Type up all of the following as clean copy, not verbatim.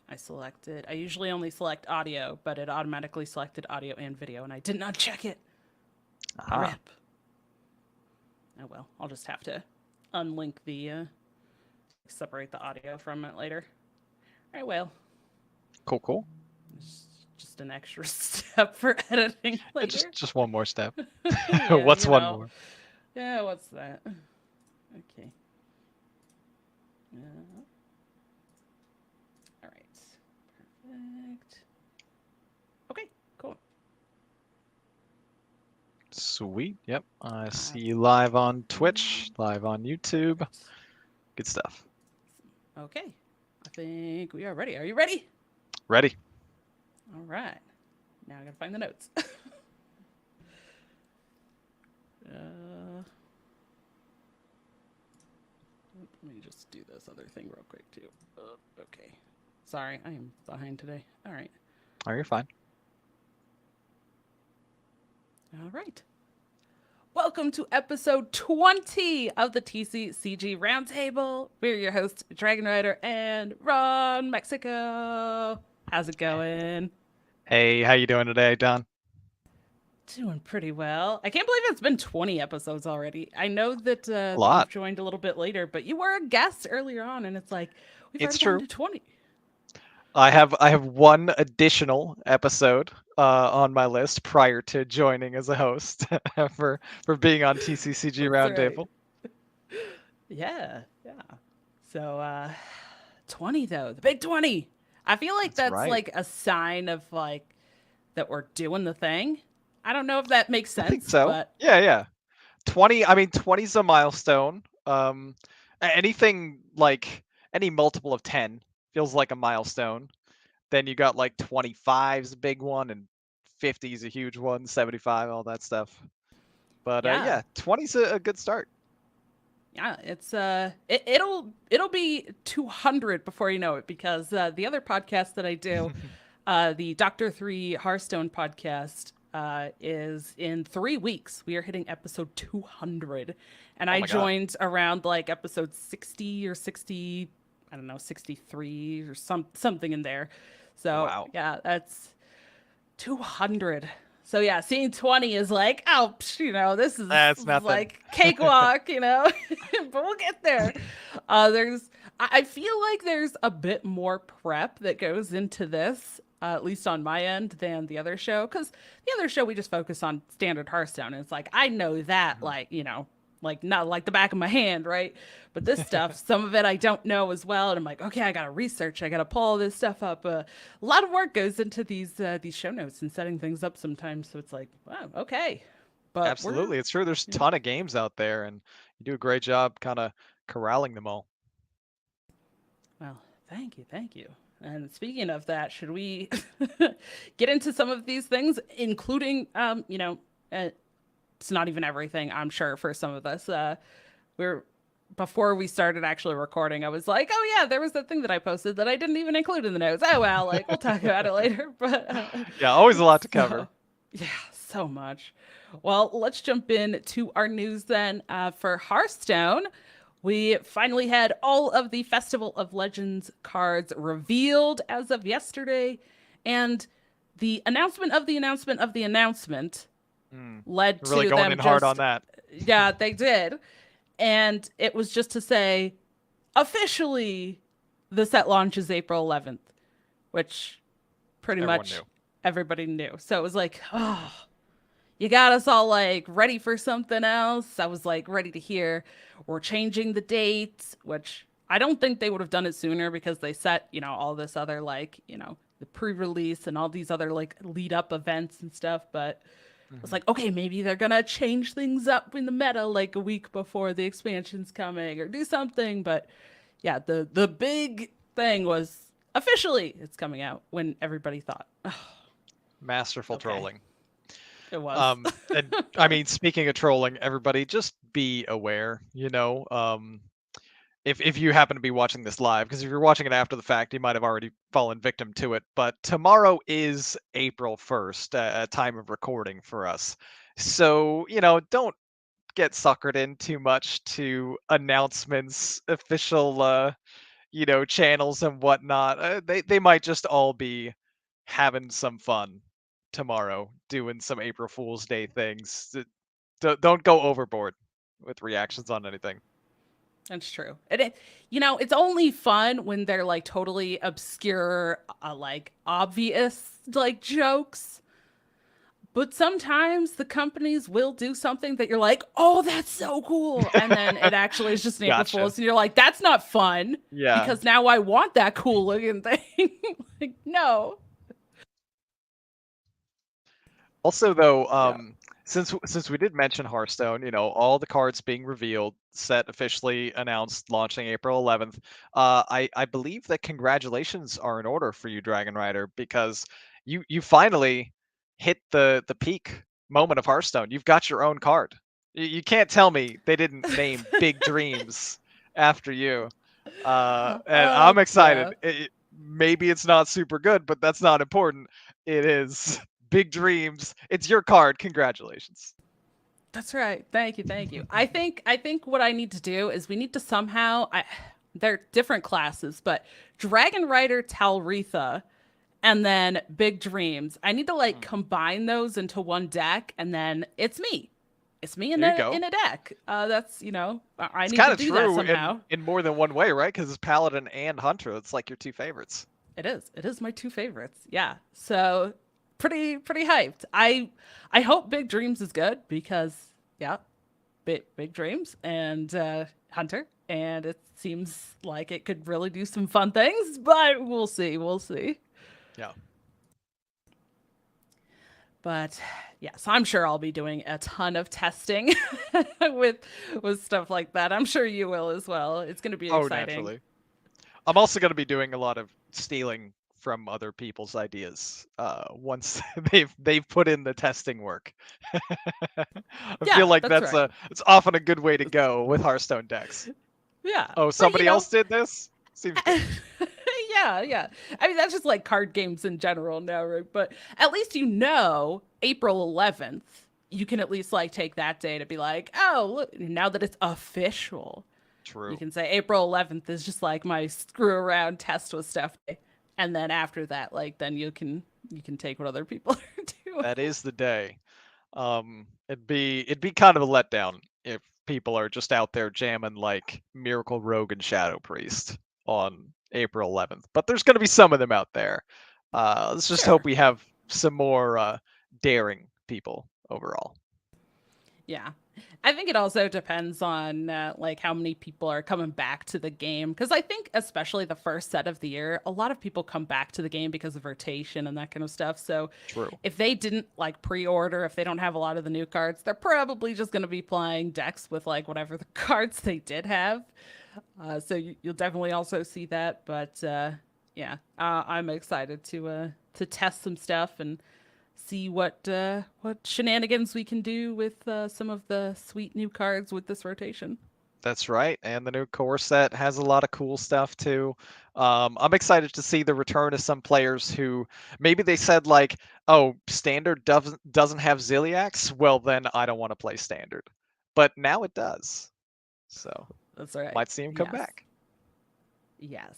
I usually only select audio, but it automatically selected audio and video, and I did not check it. Ah, Rip. Oh well, I'll just have to unlink separate the audio from it later. All right, well, cool, cool. it's just an extra step for editing Yeah, later. just one more step. Yeah, What's one more? Yeah, what's that? Okay. All right. Perfect. Okay, cool. Sweet. Yep. I Uh, see you live on Twitch, live on YouTube. Good stuff. okay. I think we are ready. Are you ready? Ready? All right. Now I gotta find the notes. Let me just do this other thing real quick too. Okay. Sorry, I am behind today. All right. Oh, you're fine. All right. Welcome to episode 20 of the TCCG Roundtable. We're your hosts, dragonrider and RonMexico. How's it going? Hey, how you doing today, Don? Doing pretty well. I can't believe it's been 20 episodes already. I know that A you've lot. joined a little bit later, but you were a guest earlier on, and it's like, we've It's already gotten true. to 20. I have one additional episode on my list prior to joining as a host for being on TCCG That's right. Roundtable. Yeah, yeah. So, 20 though, the big 20. I feel like That's that's right. like a sign of like that we're doing the thing. I don't know if that makes I think sense, so. but Yeah, yeah. 20, I mean 20 is a milestone. Anything like any multiple of 10 feels like a milestone. Then you got like 25's a big one and 50's a huge one, 75, all that stuff. But yeah, yeah, 20's a good start. yeah, it'll be 200 before you know it because the other podcast that I do, the Doctor 3 Hearthstone podcast, is in 3 weeks. We are hitting episode 200, and Oh I my god. joined around like episode 60 or 60, I don't know, 63 or something in there. So Wow. yeah, that's 200. So yeah, seeing 20 is like, oh, this That's is nothing. like cakewalk, but we'll get there. I feel like there's a bit more prep that goes into this, at least on my end, than the other show. Because the other show, we just focus on standard Hearthstone. And it's like, I know that, Mhm. like not like the back of my hand, right? But this stuff, some of it I don't know as well, and I'm like, okay, I gotta research, I gotta pull all this stuff up. A lot of work goes into these show notes and setting things up sometimes. So it's like, wow, okay, but we're Absolutely. It's true. There's a yeah. ton of games out there and you do a great job kind of corralling them all. Well, thank you. And speaking of that, should we get into some of these things, including, it's not even everything, I'm sure, for some of us. We're Before we started actually recording, I was like, "Oh yeah, there was that thing that I posted that I didn't even include in the notes." Oh well, like we'll talk about it later. But Yeah, always a lot to so cover. yeah, so much. Well, let's jump in to our news then. For Hearthstone, we finally had all of the Festival of Legends cards revealed as of yesterday, and the announcement of the announcement of the announcement Mm. led Really to going them in hard on just, that. yeah, they did. And it was just to say, officially, the set launches April 11th, which pretty Everyone much knew. everybody knew. So it was like, oh, you got us all like ready for something else. I was like ready to hear we're changing the dates, which I don't think they would have done it sooner because they set, all this other like, the pre-release and all these other like lead up events and stuff, but I was Mhm. like, okay, maybe they're gonna change things up in the meta like a week before the expansion's coming or do something. But yeah, the big thing was officially it's coming out when everybody thought, oh, Masterful okay, trolling. it was. And I mean, speaking of trolling, everybody just be aware, if you happen to be watching this live, because if you're watching it after the fact, you might have already fallen victim to it. But tomorrow is April 1st, time of recording for us. So, don't get suckered in too much to announcements, official, channels and whatnot. They might just all be having some fun tomorrow, doing some April Fool's Day things. Don't go overboard with reactions on anything. That's true. And it's only fun when they're like totally obscure, like obvious, like jokes. But sometimes the companies will do something that you're like, oh, that's so cool. And then it actually is just an April Gotcha. Fool's. And you're like, that's not fun Yeah. because now I want that cool looking thing. Like, no. Also, though, Yeah. since we did mention Hearthstone, all the cards being revealed, set officially announced, launching April 11th. I believe that congratulations are in order for you, Dragon Rider, because you finally hit the peak moment of Hearthstone. You've got your own card. You can't tell me they didn't name Big Dreams after you. And I'm Yeah. excited. Maybe it's not super good, but that's not important. It is Big Dreams. It's your card. Congratulations. That's right. Thank you. Thank you. I think what I need to do is we need to somehow they're different classes, but Dragon Rider Talritha and then Big Dreams. I need to like combine those into one deck and then it's me. It's me in There you a go. in a deck. That's I It's need kind to of do that true somehow. in more than one way, right? Because it's Paladin and Hunter. It's like your two favorites. It is. It is my two favorites. Yeah. So pretty hyped. I hope Big Dreams is good because yeah, big dreams and Hunter, and it seems like it could really do some fun things. But we'll see. We'll see. Yeah. But yes, I'm sure I'll be doing a ton of testing with with stuff like that. I'm sure you will as well. It's going to be Oh, exciting. naturally. I'm also going to be doing a lot of stealing from other people's ideas once they've put in the testing work. I feel Yeah, like that's that's right. it's often a good way to go with Hearthstone decks. Yeah, Oh, but somebody else did this? Seems good. yeah. I mean, that's just like card games in general now, right? But at least April 11th, you can at least like take that day to be like, oh, look, now that it's official, you True. can say April 11th is just like my screw around test with stuff day. And then after that, like then you can take what other people are doing. That is the day. It'd be kind of a letdown if people are just out there jamming like Miracle Rogue and Shadow Priest on April 11th. But there's going to be some of them out there. Let's just hope Sure. we have some more daring people overall. Yeah. I think it also depends on like how many people are coming back to the game because I think especially the first set of the year, a lot of people come back to the game because of rotation and that kind of stuff. So True. if they didn't like pre-order, if they don't have a lot of the new cards, they're probably just going to be playing decks with like whatever the cards they did have. So you'll definitely also see that, but yeah, I'm excited to test some stuff and see what shenanigans we can do with some of the sweet new cards with this rotation. That's right. And the new core set has a lot of cool stuff too. I'm excited to see the return of some players who maybe they said like, "Oh, standard doesn't have Ziliax. Well, then I don't want to play standard." But now it does. So That's right. might see him come Yes. back. Yes.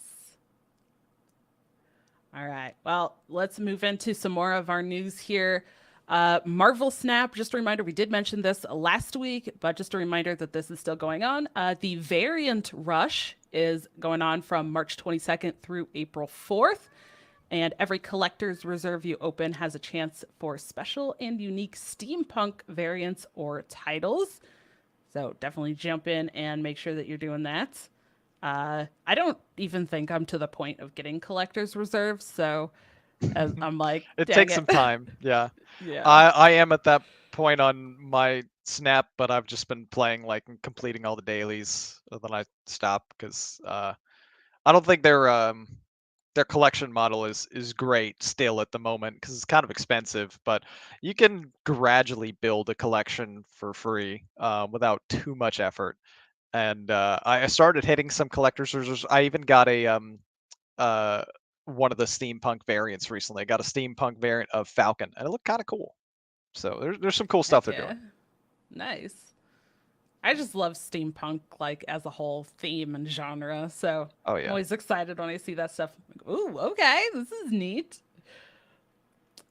All right. Well, let's move into some more of our news here. Marvel Snap, just a reminder, we did mention this last week, but just a reminder that this is still going on. The variant rush is going on from March 22nd through April 4th. And every collector's reserve you open has a chance for special and unique steampunk variants or titles. So definitely jump in and make sure that you're doing that. I don't even think I'm to the point of getting collector's reserves, so I'm like, It dang takes it. some time. Yeah. Yeah. I am at that point on my Snap, but I've just been playing like and completing all the dailies. Then I stop because I don't think their collection model is great still at the moment because it's kind of expensive. But you can gradually build a collection for free without too much effort. And I started hitting some collector's reserves. I even got a uh one of the steampunk variants recently. I got a steampunk variant of Falcon, and it looked kind of cool. So there's some cool stuff Heck they're doing. yeah. Nice. I just love steampunk like as a whole theme and genre. So Oh I'm yeah. always excited when I see that stuff. I'm like, ooh, okay, this is neat.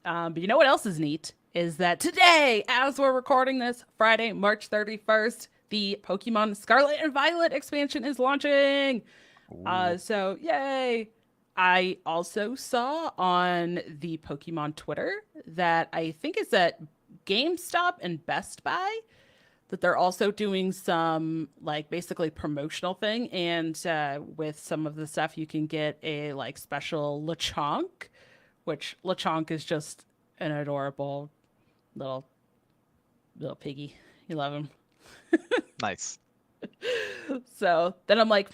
But you know what else is neat is that today, as we're recording this, Friday, March 31st, the Pokemon Scarlet and Violet expansion is launching. Ooh. So yay! I also saw on the Pokemon Twitter that I think it's at GameStop and Best Buy that they're also doing some like basically promotional thing, and with some of the stuff you can get a like special Lechonk, which Lechonk is just an adorable little piggy. You love him. Nice. So then I'm like,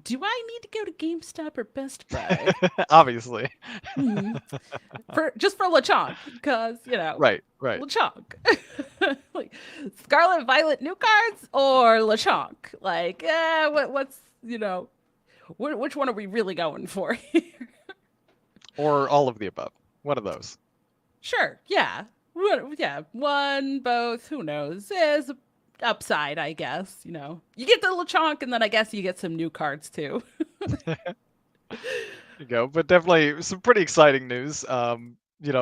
do I need to go to GameStop or Best Buy? Obviously. Hmm. For just for Lechonk, because Right, right. Lechonk. Like Scarlet Violet new cards or Lechonk? Like, what's which one are we really going for here? Or all of the above. One of those. Sure, yeah, yeah, one, both. Who knows? Is upside, I guess. You get the Lechonk, and then I guess you get some new cards too. You go, but definitely some pretty exciting news.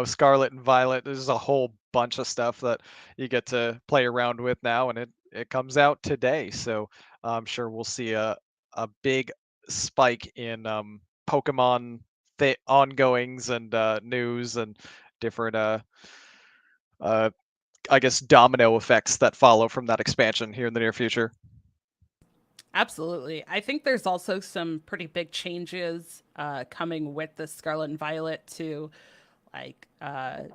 Scarlet and Violet. There's a whole bunch of stuff that you get to play around with now, and it comes out today. So I'm sure we'll see a big spike in Pokemon ongoings and news and different uh I guess domino effects that follow from that expansion here in the near future. Absolutely. I think there's also some pretty big changes coming with the Scarlet and Violet to like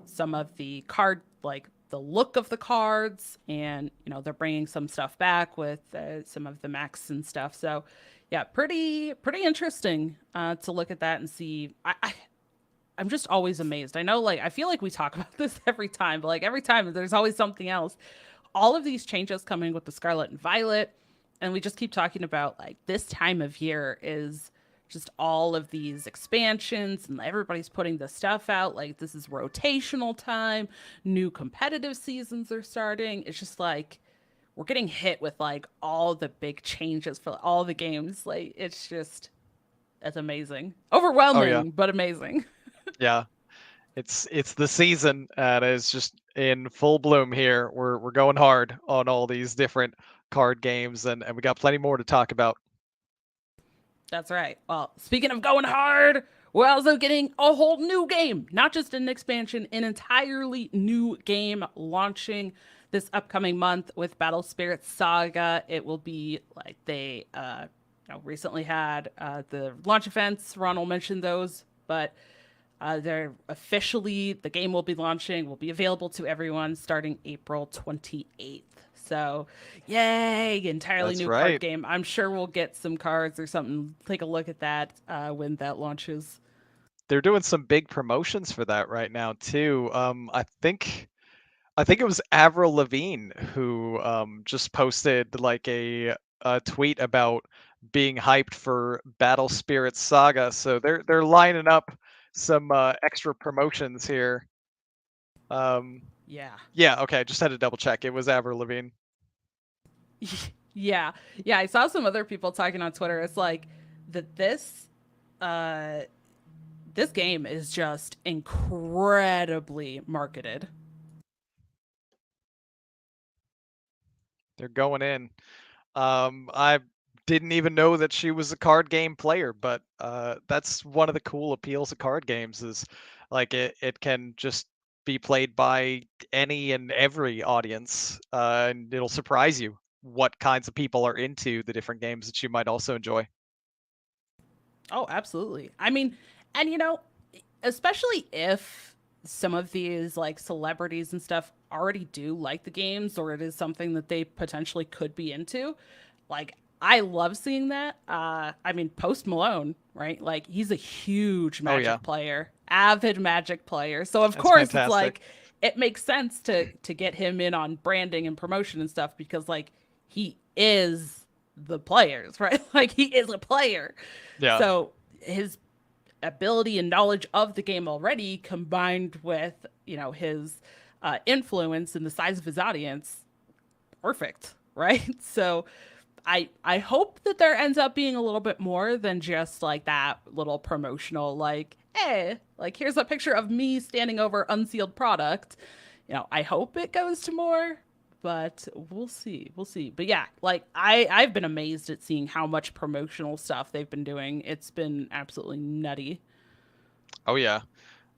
some of the card, like the look of the cards, and they're bringing some stuff back with some of the max and stuff. So yeah, pretty interesting to look at that and see. I'm just always amazed. I know, like, I feel like we talk about this every time, but like every time there's always something else. All of these changes coming with the Scarlet and Violet, and we just keep talking about like this time of year is just all of these expansions and everybody's putting the stuff out. Like, this is rotational time, new competitive seasons are starting. It's just like we're getting hit with like all the big changes for all the games. Like, it's amazing. Oh yeah. Overwhelming, but amazing. Yeah. It's the season and it's just in full bloom here. We're going hard on all these different card games and we got plenty more to talk about. That's right. Well, speaking of going hard, we're also getting a whole new game, not just an expansion, an entirely new game launching this upcoming month with Battle Spirit Saga. It will be like they recently had the launch events. Ron will mention those, but they're officially, the game will be launching, will be available to everyone starting April 28th. So, yay, entirely That's new card right. game. I'm sure we'll get some cards or something. Take a look at that when that launches. They're doing some big promotions for that right now too. I think it was Avril Lavigne who just posted like a tweet about being hyped for Battle Spirit Saga. So they're lining up some extra promotions here. Um, Yeah. yeah, okay, just had to double check. It was Avril Lavigne. Yeah. Yeah. I saw some other people talking on Twitter. It's like that uh, this game is just incredibly marketed. They're going in. I didn't even know that she was a card game player, but that's one of the cool appeals of card games is like it can just be played by any and every audience, and it'll surprise you what kinds of people are into the different games that you might also enjoy. Oh, absolutely. I mean, and especially if some of these like celebrities and stuff already do like the games or it is something that they potentially could be into, like I love seeing that. I mean, Post Malone, right? Like he's a huge Oh yeah, Magic player, avid Magic player. So of that's course it's fantastic. like it makes sense to get him in on branding and promotion and stuff because like he is the players, right? Like he is a player. Yeah, So his ability and knowledge of the game already combined with his influence and the size of his audience, perfect. right? So I hope that there ends up being a little bit more than just like that little promotional, like, hey, like here's a picture of me standing over unsealed product. I hope it goes to more, but we'll see. We'll see. But yeah, like I've been amazed at seeing how much promotional stuff they've been doing. It's been absolutely nutty. Oh yeah.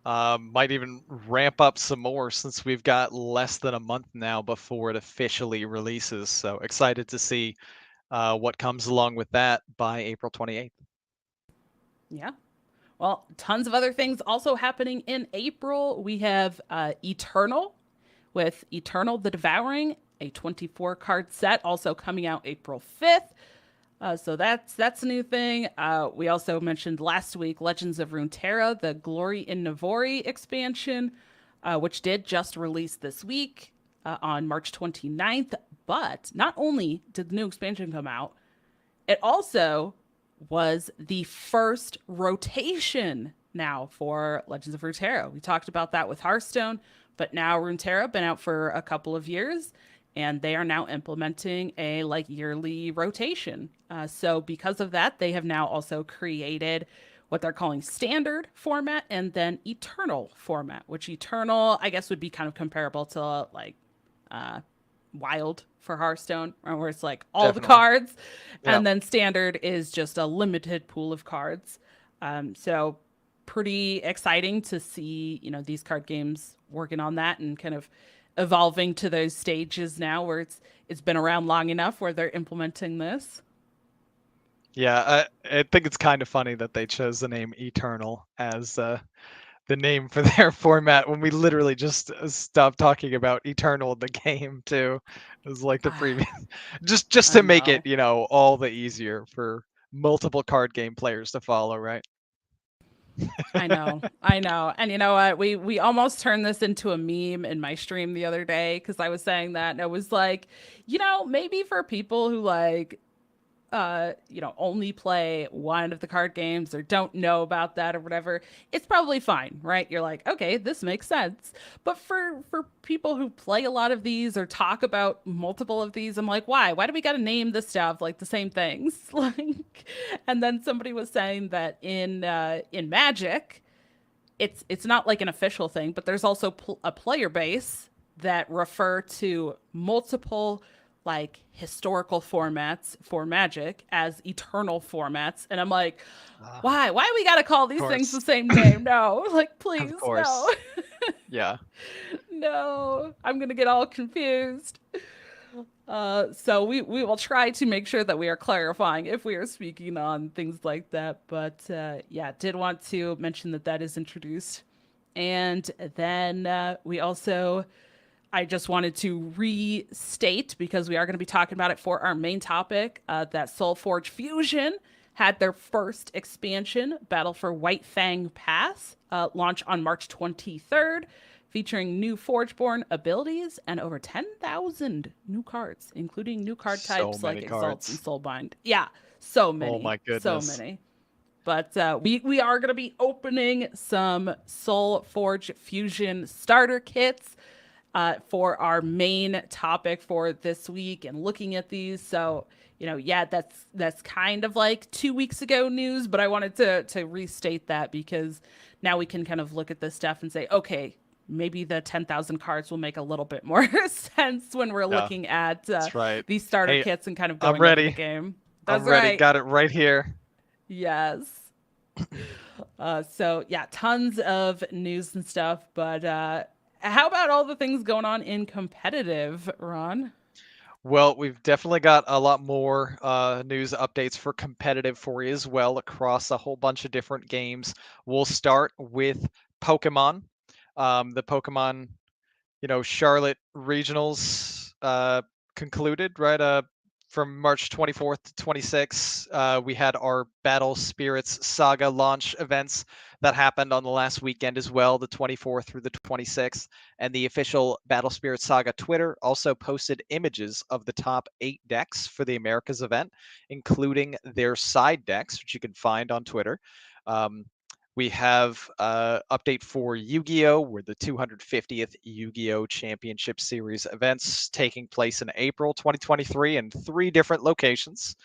Might even ramp up some more since we've got less than a month now before it officially releases. So excited to see what comes along with that by April 28th. Yeah. Well, tons of other things also happening in April. We have Eternal with Eternal the Devouring, a 24 card set, also coming out April 5th. So that's a new thing. We also mentioned last week Legends of Runeterra, the Glory in Navori expansion, which did just release this week on March 29th. But not only did the new expansion come out, it also was the first rotation now for Legends of Runeterra. We talked about that with Hearthstone, but now Runeterra been out for a couple of years, and they are now implementing a like yearly rotation. So because of that, they have now also created what they're calling standard format and then eternal format, which eternal I guess would be kind of comparable to like uh, wild for Hearthstone, where it's like all the Definitely. cards, Yeah. and then standard is just a limited pool of cards. So pretty exciting to see, these card games working on that and kind of evolving to those stages now where it's been around long enough where they're implementing this. Yeah, I think it's kind of funny that they chose the name Eternal as the name for their format when we literally just stopped talking about Eternal in the game too. It was like the previous, just I to make it, know. all the easier for multiple card game players to follow, right? I know. I know. And you know what? We almost turned this into a meme in my stream the other day because I was saying that and it was like, maybe for people who like only play one of the card games or don't know about that or whatever, it's probably fine, right? You're like, okay, this makes sense. But for people who play a lot of these or talk about multiple of these, I'm like, why? Why do we got to name the stuff like the same things? Like, and then somebody was saying that in Magic, it's not like an official thing, but there's also a player base that refer to multiple like historical formats for Magic as eternal formats, and I'm like, Ah, why we gotta call of these things the course. same name? No, like please, Of no, course. Yeah. no, I'm gonna get all confused. So we will try to make sure that we are clarifying if we are speaking on things like that. But yeah, did want to mention that that is introduced. And then we also, I just wanted to restate because we are going to be talking about it for our main topic that SolForge Fusion had their first expansion, Battle for White Fang Pass, launch on March 23rd, featuring new Forgeborn abilities and over 10,000 new cards, including new card So types like many Exalts and cards. Soulbind. Yeah, so Oh many, my so goodness. many. But we are going to be opening some Soul Forge Fusion starter kits for our main topic for this week and looking at these. So yeah, that's kind of like 2 weeks ago news, but I wanted to restate that because now we can kind of look at this stuff and say, okay, maybe the 10,000 cards will make a little bit more sense when we're Yeah, looking at that's right. these starter Hey, kits and kind of I'm going over the ready. game. I'm That's ready. right. Got it right here. Yes. So yeah, tons of news and stuff. But how about all the things going on in competitive, Ron? Well, we've definitely got a lot more news updates for competitive for you as well across a whole bunch of different games. We'll start with Pokemon. The Pokemon, Charlotte regionals concluded, right? From March 24th to 26th, we had our Battle Spirits Saga launch events that happened on the last weekend as well, the 24th through the 26th. And the official Battle Spirits Saga Twitter also posted images of the top 8 decks for the Americas event, including their side decks, which you can find on Twitter. Um, We have update for Yu-Gi-Oh! Where the 250th Yu-Gi-Oh! Championship Series events taking place in April 2023 in 3 different locations.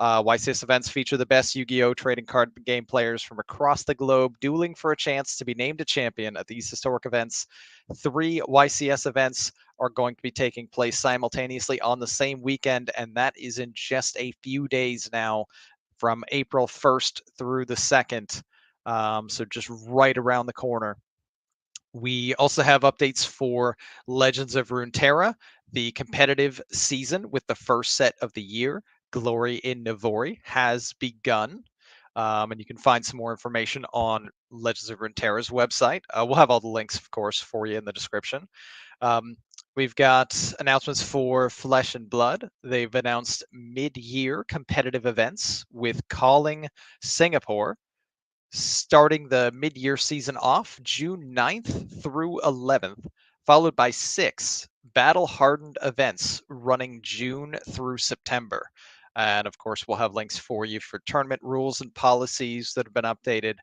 YCS events feature the best Yu-Gi-Oh! Trading card game players from across the globe dueling for a chance to be named a champion at these historic events. 3 YCS events are going to be taking place simultaneously on the same weekend, and that is in just a few days now, from April 1st through the 2nd. So just right around the corner. We also have updates for Legends of Runeterra, the competitive season with the first set of the year. Glory in Navori has begun. And you can find some more information on Legends of Runeterra's website. We'll have all the links, of course, for you in the description. We've got announcements for Flesh and Blood. They've announced mid-year competitive events with Calling Singapore, starting the mid-year season off June 9th through 11th, followed by 6 battle-hardened events running June through September. And of course, we'll have links for you for tournament rules and policies that have been updated,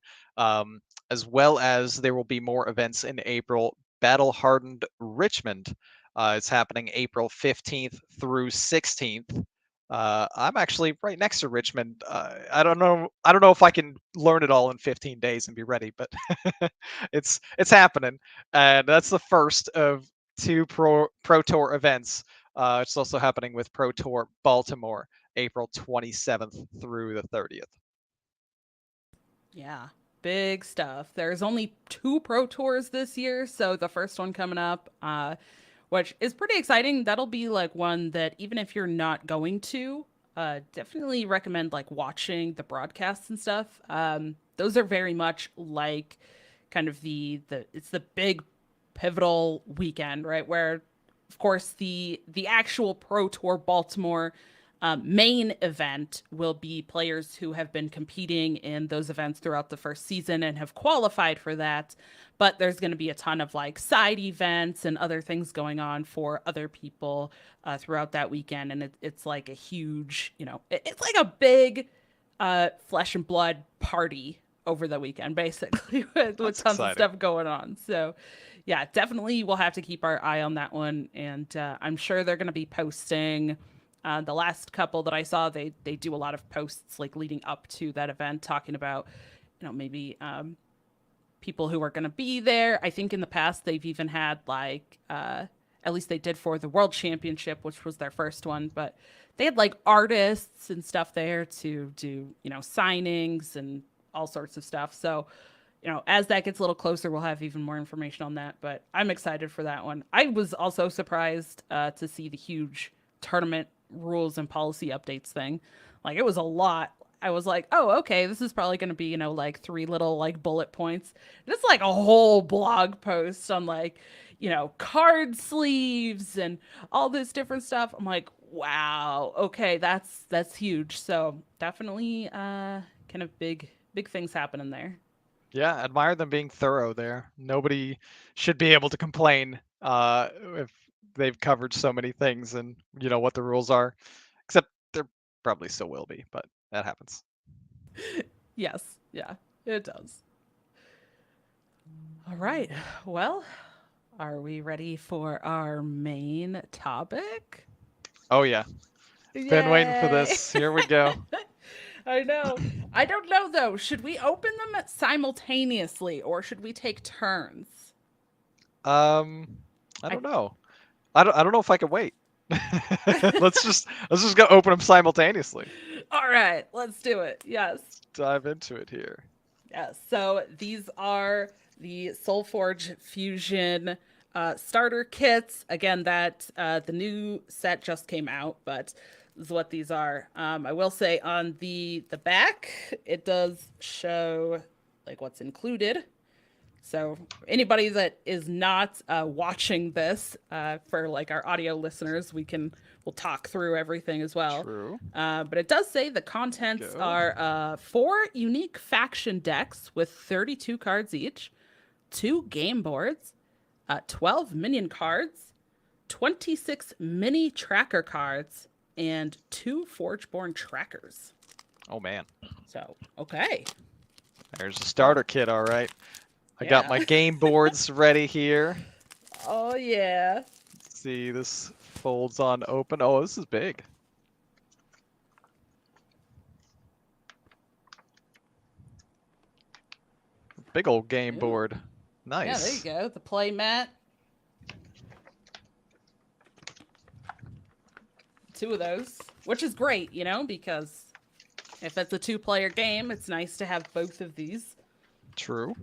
as well as there will be more events in April. Battle-hardened Richmond is happening April 15th through 16th. I'm actually right next to Richmond. I don't know. I don't know if I can learn it all in 15 days and be ready, but it's happening, and that's the first of 2 Pro Tour events. It's also happening with Pro Tour Baltimore, April 27th through the 30th. Yeah, big stuff. There's only 2 Pro Tours this year, so the first one coming up, which is pretty exciting. That'll be like one that even if you're not going to, definitely recommend like watching the broadcasts and stuff. Those are very much like kind of the it's the big pivotal weekend, right? Where of course the actual Pro Tour Baltimore main event will be players who have been competing in those events throughout the first season and have qualified for that. But there's going to be a ton of like side events and other things going on for other people throughout that weekend. And it's like a huge, it's like a big flesh and blood party over the weekend, basically, with tons exciting. of stuff going on. So, yeah, definitely we'll have to keep our eye on that one. And I'm sure they're going to be posting. The last couple that I saw, they do a lot of posts like leading up to that event, talking about, maybe people who are going to be there. I think in the past they've even had like, at least they did for the World Championship, which was their first one, but they had like artists and stuff there to do, signings and all sorts of stuff. So, as that gets a little closer, we'll have even more information on that. But I'm excited for that one. I was also surprised to see the huge tournament rules and policy updates thing. Like, it was a lot. I was like, oh, okay, this is probably going to be, like 3 little like bullet points. And it's like a whole blog post on like, card sleeves and all this different stuff. I'm like, wow, okay, that's huge. So definitely kind of big things happening there. Yeah, admire them being thorough there. Nobody should be able to complain if they've covered so many things and you know what the rules are. Except there probably still will be, but that happens. Yes, yeah, it does. All right. Well, are we ready for our main topic? Oh yeah, been waiting for Yay! this. Here we go. I know. I don't know though. Should we open them simultaneously or should we take turns? I I don't know. I don't know if I can wait. let's just go open them simultaneously. All right, let's do it. Yes. Dive into it here. Yes. So these are the SolForge Fusion starter kits. Again, that the new set just came out, but this is what these are. I will say on the back, it does show like what's included. So anybody that is not watching this for like our audio listeners, we'll talk through everything as well. True. But it does say the contents are 4 unique faction decks with 32 cards each, 2 game boards, 12 minion cards, 26 mini tracker cards, and 2 Forgeborn trackers. Oh man. So, okay. There's a starter kit, all right. I got my game boards ready here. Oh, yeah. Let's see, this folds on open. Oh, this is big. Big old game Ooh. board. Nice. Yeah, there you go. The play mat. 2 of those, which is great, you know, because if it's a 2-player game, it's nice to have both of these. True.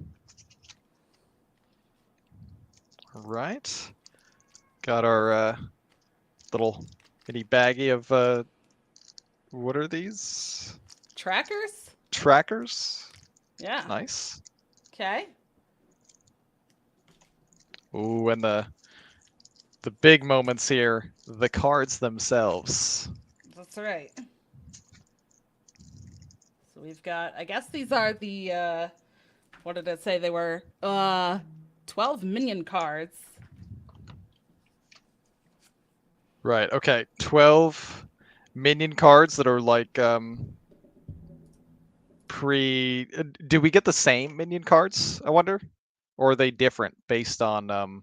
All right. Got our little mini baggie of what are these? Trackers? Trackers. Yeah. Nice. Okay. Ooh, and the big moments here, the cards themselves. That's right. So we've got, I guess these are the, what did it say they were? 12 minion cards. Right, okay. 12 minion cards that are like, do we get the same minion cards, I wonder? Or are they different based on,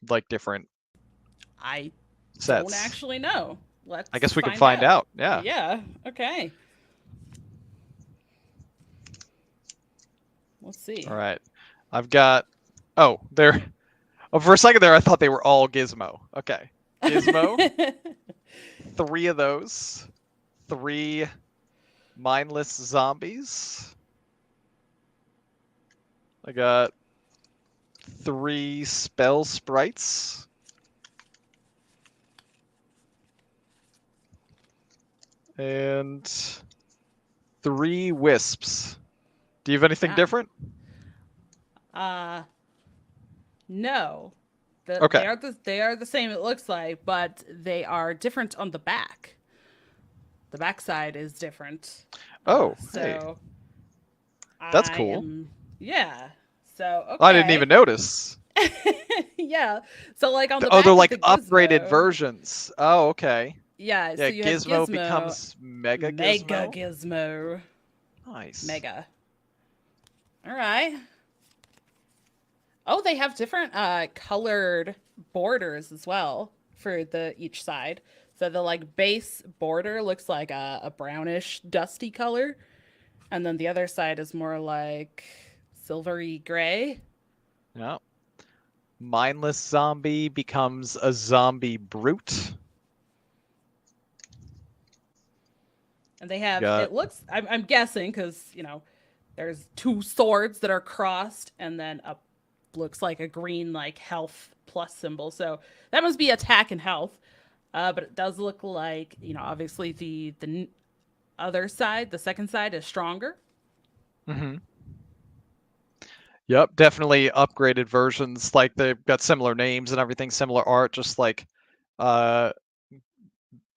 like, different I sets? don't actually know. Let's I guess we can find out. Yeah. Yeah, okay. Let's see. All right. I've got, oh, there. Oh, for a second there, I thought they were all Gizmo. Okay. Gizmo. 3 of those. 3 mindless zombies. I got 3 spell sprites. And 3 wisps. Do you have anything different? No. Okay. They are the same, it looks like, but they are different on the back. The back side is different. Oh, so hey. That's cool. Yeah. So, okay. I didn't even notice. Yeah. So, like, on the Oh, back they're of like the upgraded Gizmo, versions. Oh, okay. Yeah, so Yeah, you Gizmo, have Gizmo becomes Mega Gizmo. Mega Gizmo. Nice. Mega. All right. Oh, they have different colored borders as well for each side. So the like base border looks like a brownish dusty color, and then the other side is more like silvery gray. Yeah. Mindless zombie becomes a zombie brute. And they have, it looks, I'm guessing, because, you know, there's 2 swords that are crossed, and then looks like a green, like, health plus symbol. So that must be attack and health. But it does look like, you know, obviously the other side, the second side, is stronger. Mm-hmm. Yep, definitely upgraded versions. Like, they've got similar names and everything, similar art, just like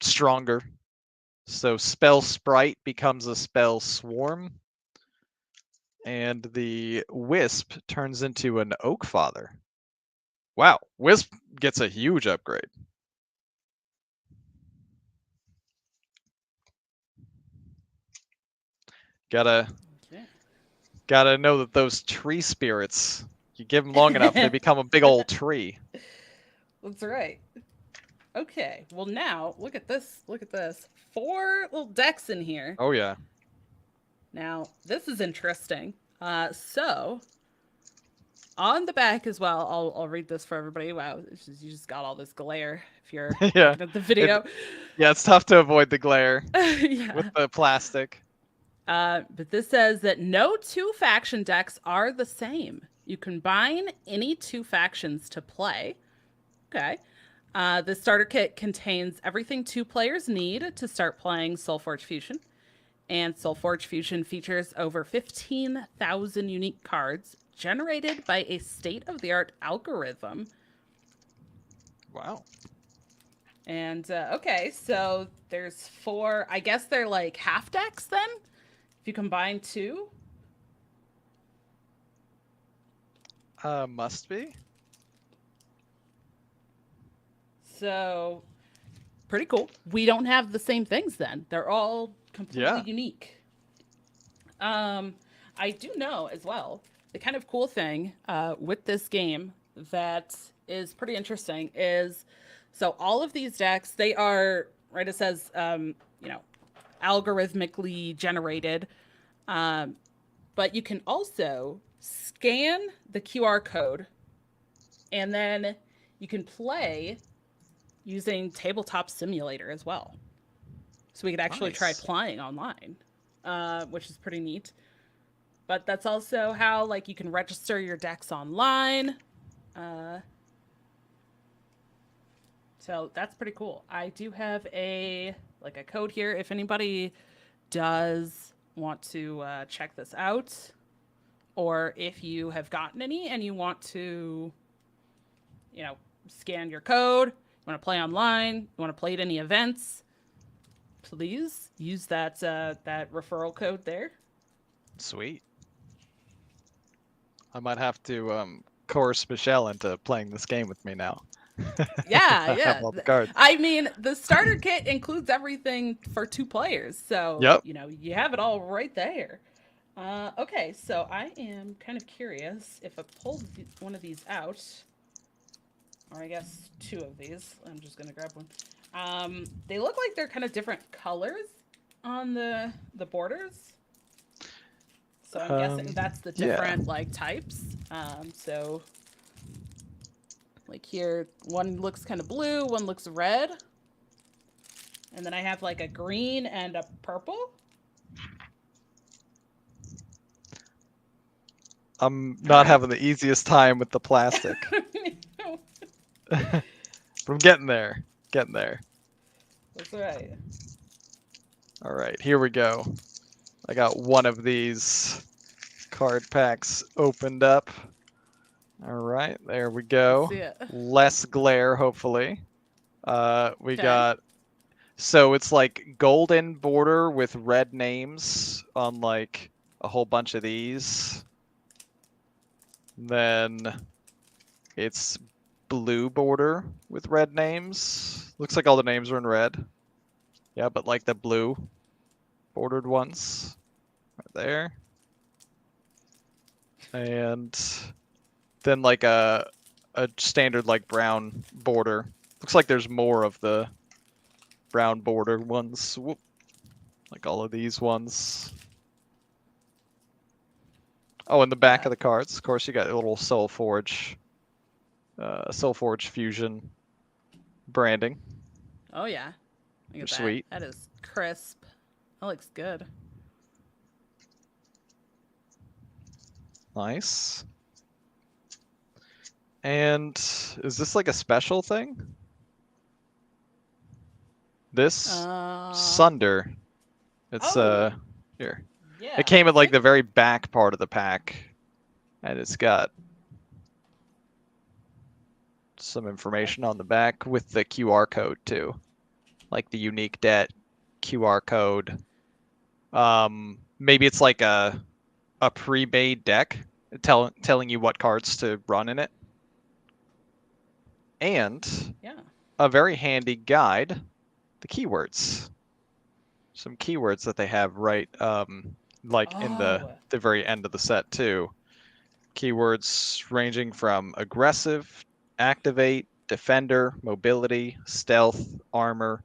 stronger. So spell sprite becomes a spell swarm. And the wisp turns into an oak father. Wow, wisp gets a huge upgrade. Gotta know that those tree spirits, you give them long enough, they become a big old tree. That's right. Okay, well now, look at this. Look at this. 4 little decks in here. Oh, yeah. Now, this is interesting. So, on the back as well, I'll read this for everybody. Wow, you just got all this glare if you're Yeah. looking at the video. It's tough to avoid the glare Yeah. with the plastic. But this says that no 2 faction decks are the same. You combine any 2 factions to play. Okay. The starter kit contains everything 2 players need to start playing SolForge Fusion. And SolForge Fusion features over 15,000 unique cards generated by a state-of-the-art algorithm. Wow. And, okay, so there's 4, I guess they're like half decks then? If you combine 2? Must be. So, pretty cool. We don't have the same things then. They're all completely unique. I do know as well, the kind of cool thing with this game that is pretty interesting is, so all of these decks, they are, right, it says, algorithmically generated, um, but you can also scan the QR code and then you can play using Tabletop Simulator as well. So we could actually try playing online, which is pretty neat. But that's also how, like, you can register your decks online. So that's pretty cool. I do have a code here if anybody does want to check this out, or if you have gotten any and you want to, scan your code, you want to play online, you want to play at any events, please use that referral code there. Sweet. I might have to coerce Michelle into playing this game with me now. Yeah, yeah. All the cards. I mean, the starter kit includes everything for 2 players, so Yep. You have it all right there. Okay, so I am kind of curious if I pulled one of these out, or I guess 2 of these. I'm just gonna grab one. They look like they're kind of different colors on the borders. So I'm guessing that's the different types. So like here, one looks kind of blue, one looks red. And then I have like a green and a purple. I'm not having the easiest time with the plastic. But I'm getting there. That's right. All right, here we go. I got one of these card packs opened up. All right, there we go. See it. Less glare, hopefully. We got, so it's like golden border with red names on like a whole bunch of these. Then it's blue border with red names. Looks like all the names are in red. Yeah, but like the blue bordered ones right there. And then like a standard like brown border. Looks like there's more of the brown border ones. Whoop. Like all of these ones. Oh, in the back of the cards, of course, you got a little SolForge Fusion branding. Oh yeah. Look at that. Sweet. That is crisp. That looks good. Nice. And is this like a special thing? This Sunder. It's here. Yeah. It came at like the very back part of the pack, and it's got some information on the back with the QR code too, like the unique debt QR code. Maybe it's like a pre-made deck telling you what cards to run in it, and a very handy guide, the keywords. Some keywords that they have right in the very end of the set too. Keywords ranging from aggressive, activate, defender, mobility, stealth, armor,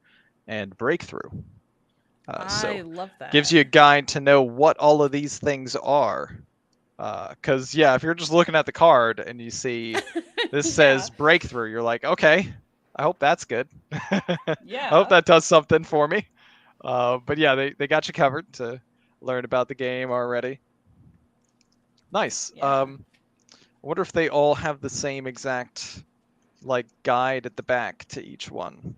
and breakthrough. I love that. Gives you a guide to know what all of these things are. Because if you're just looking at the card and you see this says breakthrough, you're like, okay, I hope that's good. Yeah. I hope that does something for me. But yeah, they got you covered to learn about the game already. Nice. Yeah. I wonder if they all have the same exact like guide at the back to each one.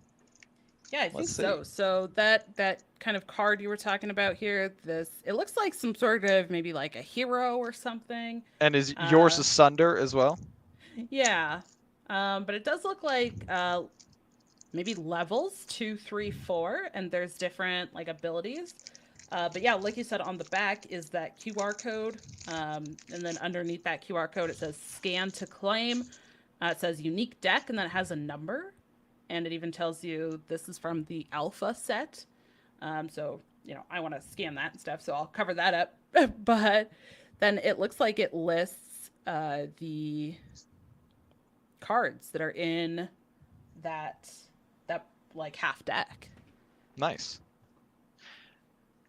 Yeah, I think so. So that kind of card you were talking about here, it looks like some sort of maybe like a hero or something. And is yours a Sunder as well? Yeah. But it does look like maybe levels 2, 3, 4, and there's different like abilities. But yeah, like you said, on the back is that QR code. And then underneath that QR code, it says scan to claim. It says unique deck, and then it has a number. And it even tells you this is from the alpha set. So, I want to scan that and stuff, so I'll cover that up. But then it looks like it lists the cards that are in that like half deck. Nice.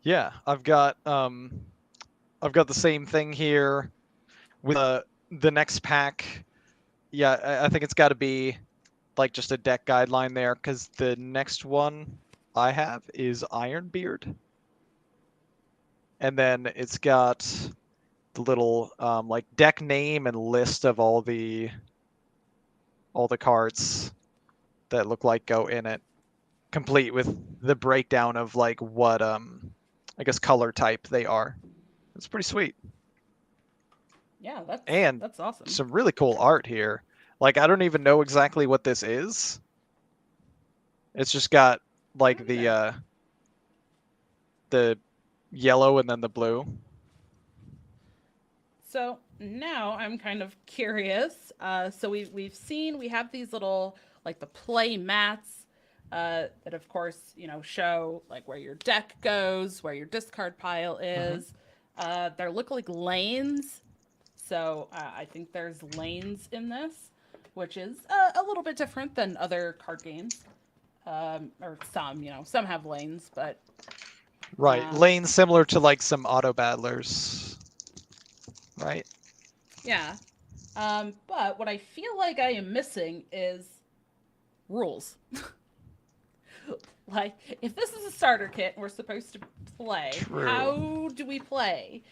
Yeah, I've got the same thing here with the next pack. Yeah, I think it's got to be like just a deck guideline there, because the next one I have is Ironbeard, and then it's got the little like deck name and list of all the cards that look like go in it, complete with the breakdown of like what I guess color type they are. It's pretty sweet. Yeah, And that's awesome. some really cool art here. Like, I don't even know exactly what this is. It's just got like the yellow and then the blue. So now I'm kind of curious. So we have these little like the play mats that of course show like where your deck goes, where your discard pile is. They look like lanes. So I think there's lanes in this, which is a little bit different than other card games. Or some have lanes, but Right, lanes similar to like some auto battlers. Right. yeah. But what I feel like I am missing is rules. Like, if this is a starter kit and we're supposed to play, True. how do we play?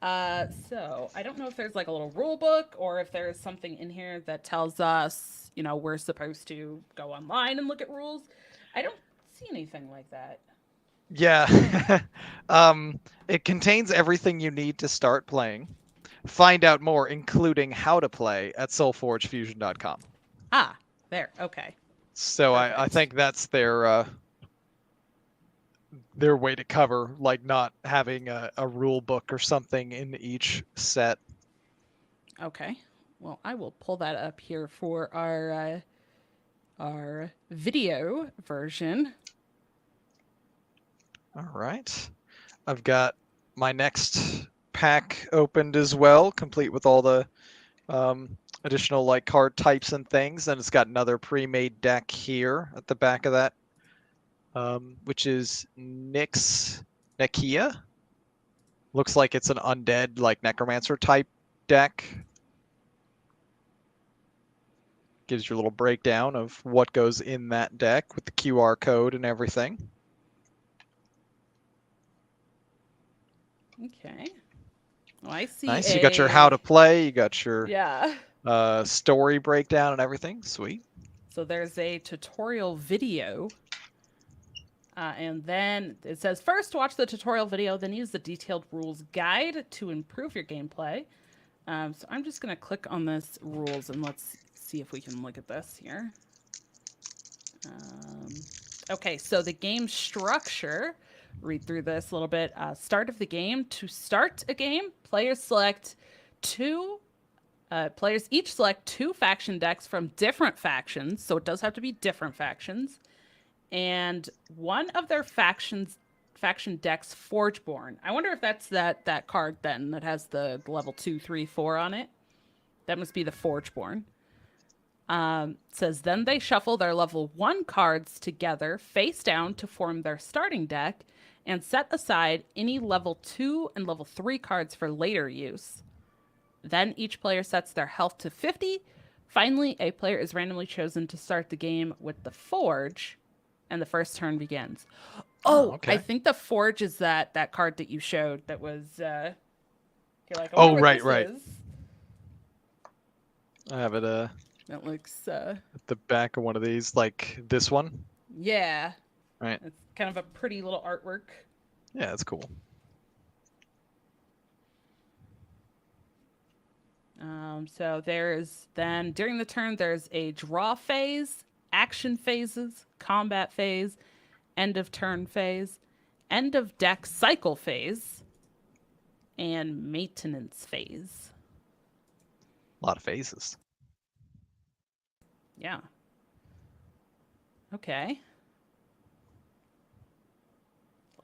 So I don't know if there's like a little rule book or if there's something in here that tells us, we're supposed to go online and look at rules. I don't see anything like that. Yeah. It contains everything you need to start playing. Find out more, including how to play, at SolForgeFusion.com. Ah, there. Okay. So I think that's their way to cover, like, not having a rule book or something in each set. Okay. Well, I will pull that up here for our video version. All right. I've got my next pack opened as well, complete with all the additional like card types and things. And it's got another pre-made deck here at the back of that, which is Nekia. Looks like it's an undead, like necromancer type deck. Gives you a little breakdown of what goes in that deck with the QR code and everything. Okay. Oh, I see. Nice. You got your how to play. You got your story breakdown and everything. Sweet. So there's a tutorial video. And then it says, first watch the tutorial video, then use the detailed rules guide to improve your gameplay. So I'm just going to click on this rules and let's see if we can look at this here. Okay, so the game structure, read through this a little bit. Start of the game. To start a game, players each select 2 faction decks from different factions, so it does have to be different factions. And one of their faction decks, Forgeborn. I wonder if that's that card then that has the level 2, 3, 4 on it. That must be the Forgeborn. Says then they shuffle their level 1 cards together face down to form their starting deck and set aside any level 2 and level 3 cards for later use. Then each player sets their health to 50. Finally, a player is randomly chosen to start the game with the Forge, and the first turn begins. Oh, okay. I think the Forge is that card that you showed that was you're like, oh, right. Is. I have it that looks at the back of one of these, like this one. Yeah. Right. It's kind of a pretty little artwork. Yeah, that's cool. So there's then during the turn there's a draw phase, action phases, combat phase, end of turn phase, end of deck cycle phase, and maintenance phase. A lot of phases. Yeah. Okay.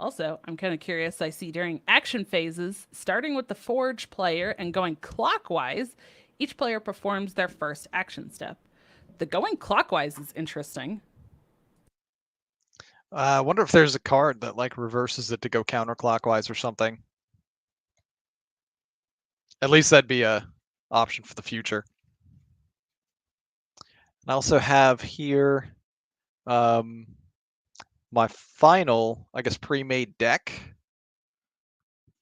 Also, I'm kind of curious. I see during action phases, starting with the Forge player and going clockwise, each player performs their first action step. The going clockwise is interesting. I wonder if there's a card that like reverses it to go counterclockwise or something. At least that'd be a option for the future. I also have here my final, I guess, pre-made deck.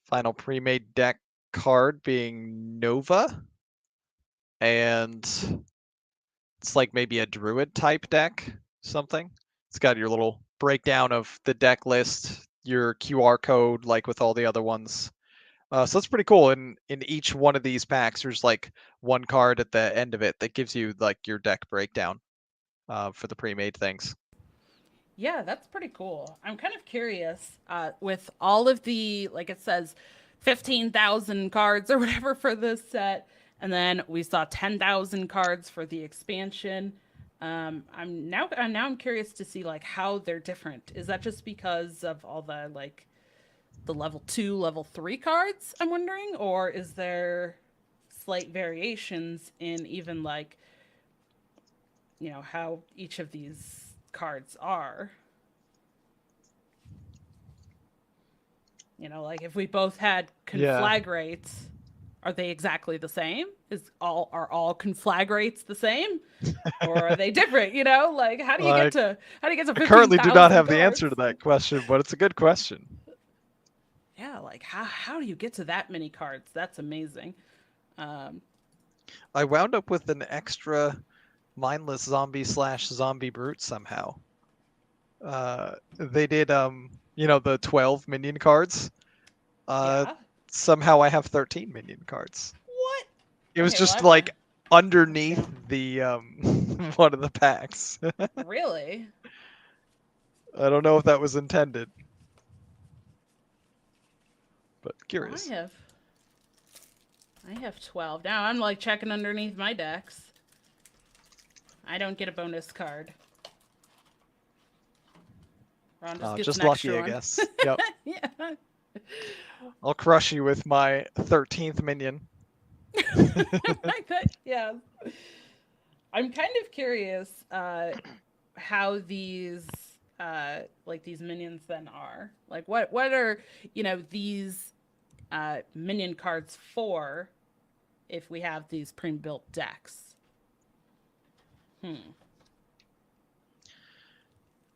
Final pre-made deck card being Nova. And it's like maybe a druid type deck, something. It's got your little breakdown of the deck list, your QR code, like with all the other ones. So that's pretty cool. And in each one of these packs, there's like one card at the end of it that gives you like your deck breakdown for the pre-made things. Yeah, that's pretty cool. I'm kind of curious with all of the, like it says, 15,000 cards or whatever for this set. And then we saw 10,000 cards for the expansion. I'm curious to see like how they're different. Is that just because of all the like the level 2, level 3 cards, I'm wondering, or is there slight variations in even like how each of these cards are? Like if we both had conflagrates, are they exactly the same? Are all conflagrates the same, or are they different? Like how do you get to I 15,000 currently do not have cards? the answer to that question, but it's a good question. Yeah, like how do you get to that many cards? That's amazing. I wound up with an extra mindless zombie/zombie brute somehow. They did the 12 minion cards. Yeah. Somehow I have 13 minion cards. What? It was Okay, well, just I've like got- underneath the one of the packs. Really? I don't know if that was intended, but Well, curious. I have 12. Now I'm like checking underneath my decks. I don't get a bonus card. Ron just gets Just an lucky, extra I one. guess. Yep. Yeah. I'll crush you with my 13th minion. Yeah. I'm kind of curious how these like these minions then are. Like what are, these minion cards for if we have these pre-built decks?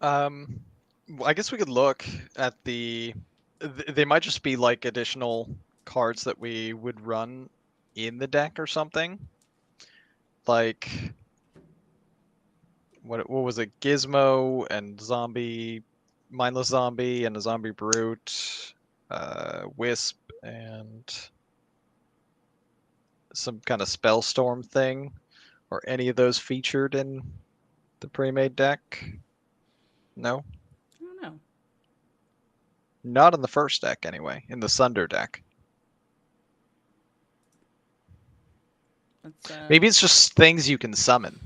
I guess we could look at they might just be like additional cards that we would run in the deck or something. Like what was it? Gizmo and mindless zombie and a zombie brute, wisp and some kind of spell storm thing, or any of those featured in the pre-made deck? No, I don't know. not in the first deck anyway. In the Sunder deck. Maybe it's just things you can summon.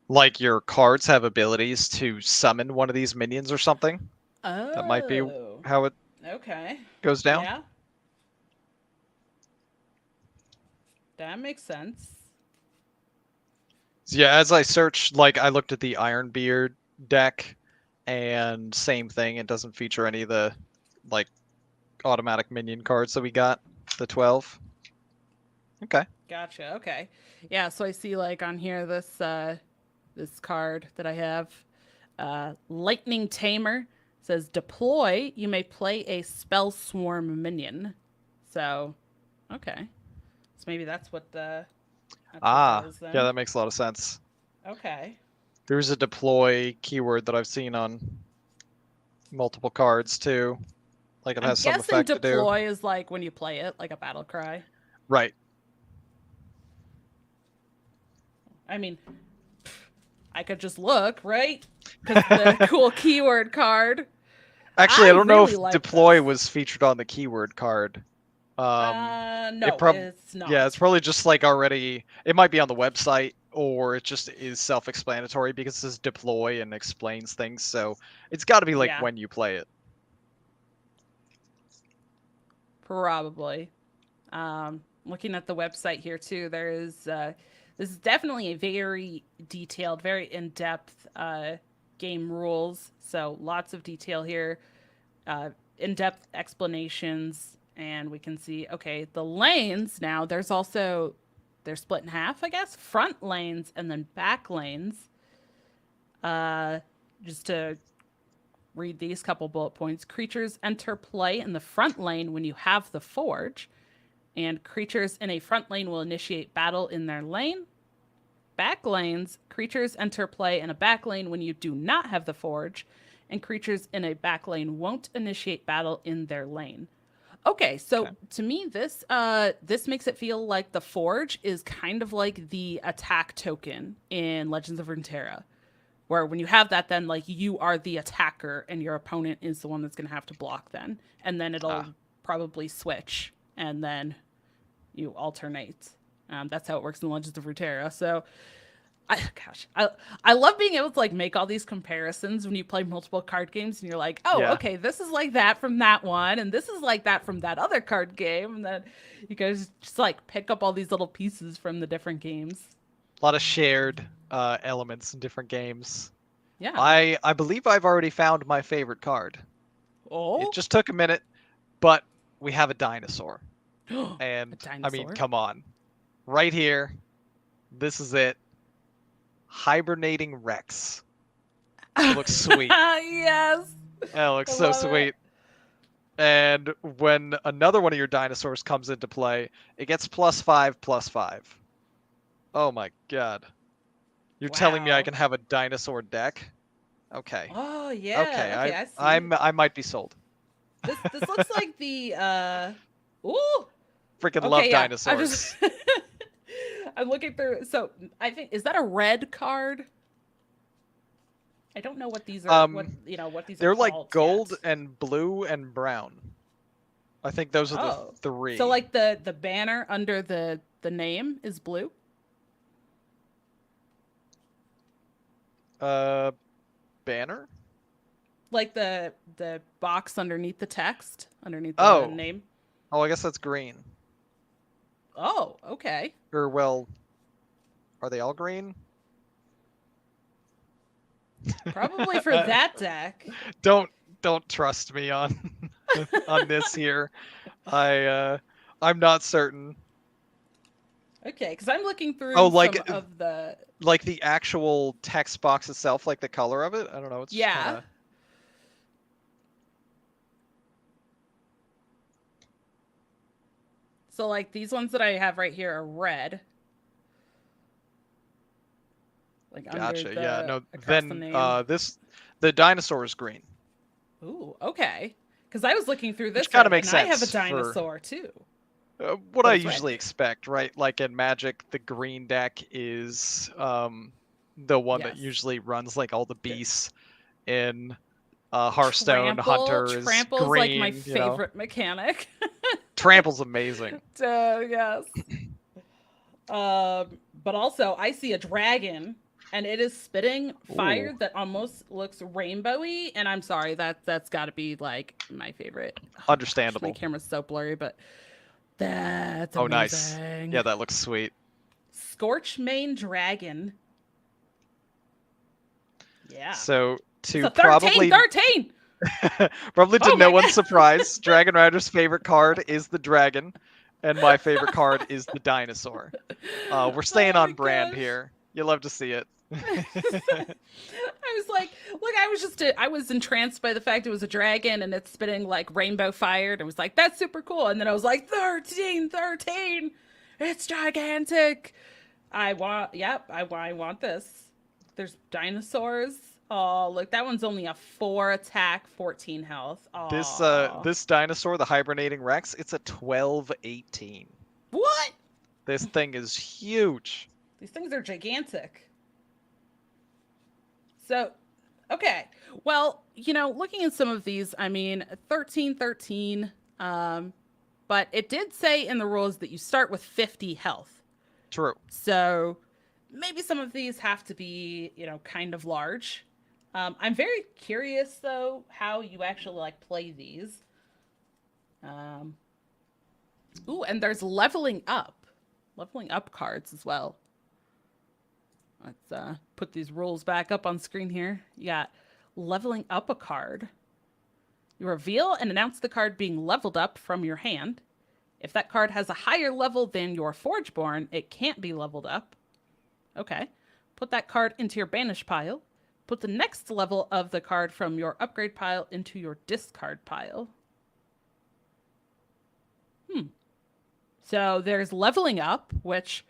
Like your cards have abilities to summon one of these minions or something. Oh. That might be how it Okay. goes down. Yeah. That makes sense. So yeah, as I searched, like I looked at the Ironbeard deck, and same thing. It doesn't feature any of the like automatic minion cards that we got. The 12. Okay. Gotcha. Okay. Yeah, so I see like on here this card that I have, Lightning Tamer says deploy, you may play a spell swarm minion. So, okay. So maybe that's what that is then. Yeah, that makes a lot of sense. Okay. There's a deploy keyword that I've seen on multiple cards too. Like it has some effect to do. Deploy is like when you play it, like a battle cry. Right. I mean, I could just look, right? Because the cool keyword card. Actually, I don't know if deploy was featured on the keyword card. No, it's not. Yeah, it's probably just like already. It might be on the website, or it just is self-explanatory because it says deploy and explains things. So it's got to be like when you play it. Probably. Looking at the website here too, there is this is definitely a very detailed, very in-depth game rules. So lots of detail here, in-depth explanations, and we can see okay the lanes now. They're split in half, I guess. Front lanes and then back lanes. Just to read these couple bullet points: creatures enter play in the front lane when you have the forge, and creatures in a front lane will initiate battle in their lane. Back lanes, creatures enter play in a back lane when you do not have the forge, and creatures in a back lane won't initiate battle in their lane. Okay, so to me, this makes it feel like the forge is kind of like the attack token in Legends of Runeterra, where when you have that, then like you are the attacker and your opponent is the one that's going to have to block then, and then it'll probably switch and then you alternate. That's how it works in Legends of Runeterra. So, I love being able to like make all these comparisons when you play multiple card games and you're like, oh, okay, this is like that from that one, and this is like that from that other card game, and then you guys just like pick up all these little pieces from the different games. A lot of shared elements in different games. Yeah. I believe I've already found my favorite card. Oh. It just took a minute, but we have a dinosaur. And dinosaur? I mean, come on. Right here. This is it. Hibernating Rex. It looks sweet. Yes. It looks so sweet. And when another one of your dinosaurs comes into play, it gets +5/+5. Oh my god. You're telling me I can have a dinosaur deck? Okay. Oh yeah. Okay, I see. I might be sold. This looks like the ooh. Freaking love dinosaurs. I'm looking through. So I think, is that a red card? I don't know what these are. What these they're are like called gold yet. and blue and brown. I think those are the three. So like the banner under the name is blue. Banner? Like the box underneath the text, underneath the name. Oh, I guess that's green. Oh, okay. Or well, are they all green? Probably for that deck. Don't trust me on on this here. I'm not certain. Okay, because I'm looking through some of the like the actual text box itself, like the color of it. I don't know. It's kinda... So like these ones that I have right here are red. Like gotcha. Under the, yeah. No. Then the dinosaur is green. Ooh. Okay. Because I was looking through this, kind of makes sense. I have a dinosaur too. What I usually expect, right? Like in Magic, the green deck is the one that usually runs like all the beasts in Hearthstone, Hunters, Trample's green, like my favorite mechanic. Trample's amazing. Yes. But also I see a dragon and it is spitting fire that almost looks rainbowy, and I'm sorry, that's got to be like my favorite. Understandable. Gosh, my camera's so blurry, but that's amazing. Oh, nice. Yeah, that looks sweet. Scorchmane Dragon. Yeah. So to 13, probably 13. Probably to no one's surprise, Dragon Rider's favorite card is the dragon, and my favorite card is the dinosaur. We're staying on brand here. You love to see it. I was like, look, I was entranced by the fact it was a dragon and it's spitting like rainbow fire. And I was like, that's super cool. And then I was like, 13, it's gigantic. I want this. There's dinosaurs. Oh, look, that one's only a 4 attack, 14 health. This dinosaur, the hibernating Rex, it's a 12/18. What? This thing is huge. These things are gigantic. So, okay. Well, looking at some of these, I mean, 13, but it did say in the rules that you start with 50 health. True. So maybe some of these have to be, kind of large. I'm very curious, though, how you actually, play these. Ooh, and there's leveling up. Leveling up cards as well. Let's put these rules back up on screen here. You got leveling up a card. You reveal and announce the card being leveled up from your hand. If that card has a higher level than your Forgeborn, it can't be leveled up. Okay. Put that card into your banish pile. Put the next level of the card from your upgrade pile into your discard pile. So there's leveling up, which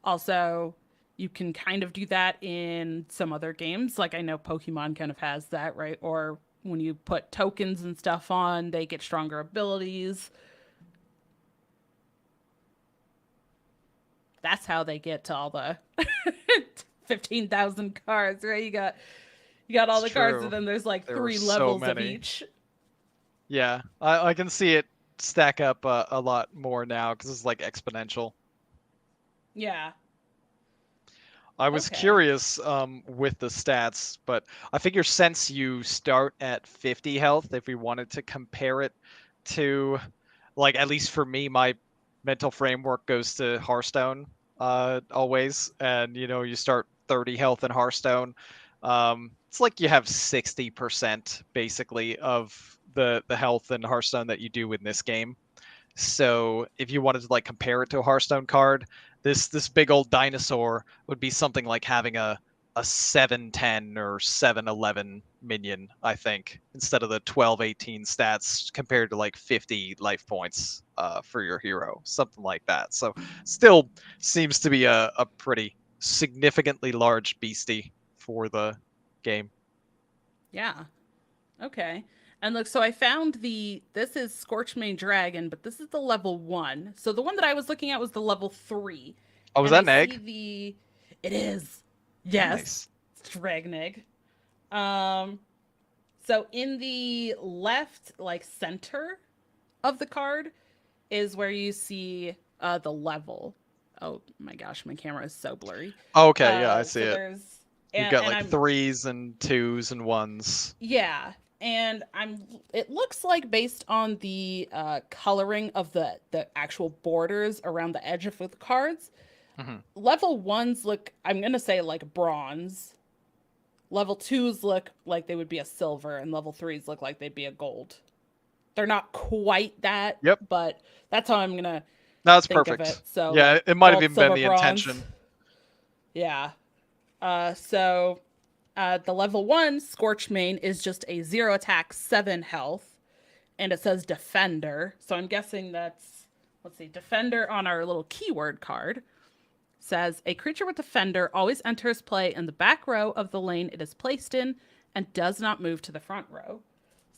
also you can kind of do that in some other games. Like I know Pokemon kind of has that, right? Or when you put tokens and stuff on, they get stronger abilities. That's how they get to all the 15,000 cards, right? You got all It's the cards, true. and then there's like There 3 were so levels of many. each. Yeah, I can see it stack up a lot more now because it's like exponential. Yeah. I was Okay. curious with the stats, but I figure since you start at 50 health, if we wanted to compare it to, like, at least for me, my mental framework goes to Hearthstone always, and you start 30 health in Hearthstone. It's like you have 60% basically of the health in Hearthstone that you do in this game. So if you wanted to like compare it to a Hearthstone card, this big old dinosaur would be something like having a 710 or 711 minion, I think, instead of the 1218 stats compared to like 50 life points for your hero, something like that. So still seems to be a pretty significantly large beastie for the game. Yeah. Okay. And look, so I found this is Scorchmane Dragon, but this is the level 1. So the one that I was looking at was the level 3. Oh, was And I that an see egg? it is. Yes. Nice. It's Dragon Egg. Um so in the left like center of the card is where you see the level. Oh my gosh, my camera is so blurry. Oh, okay, yeah, I see So it. there's You've got and like I'm threes and twos and ones. Yeah, and it looks like based on the coloring of the actual borders around the edge of the cards, Hmm. level ones look, I'm gonna say like bronze. Level twos look like they would be a silver, and level threes look like they'd be a gold. They're not quite that, Yep. but that's how I'm gonna No, that's think of it. perfect. So Yeah, like it might have gold, even been silver, the bronze. intention. Yeah. So the level 1 Scorchmane is just a 0 attack, 7 health, and it says Defender. So I'm guessing that's, let's see, Defender on our little keyword card says a creature with Defender always enters play in the back row of the lane it is placed in and does not move to the front row.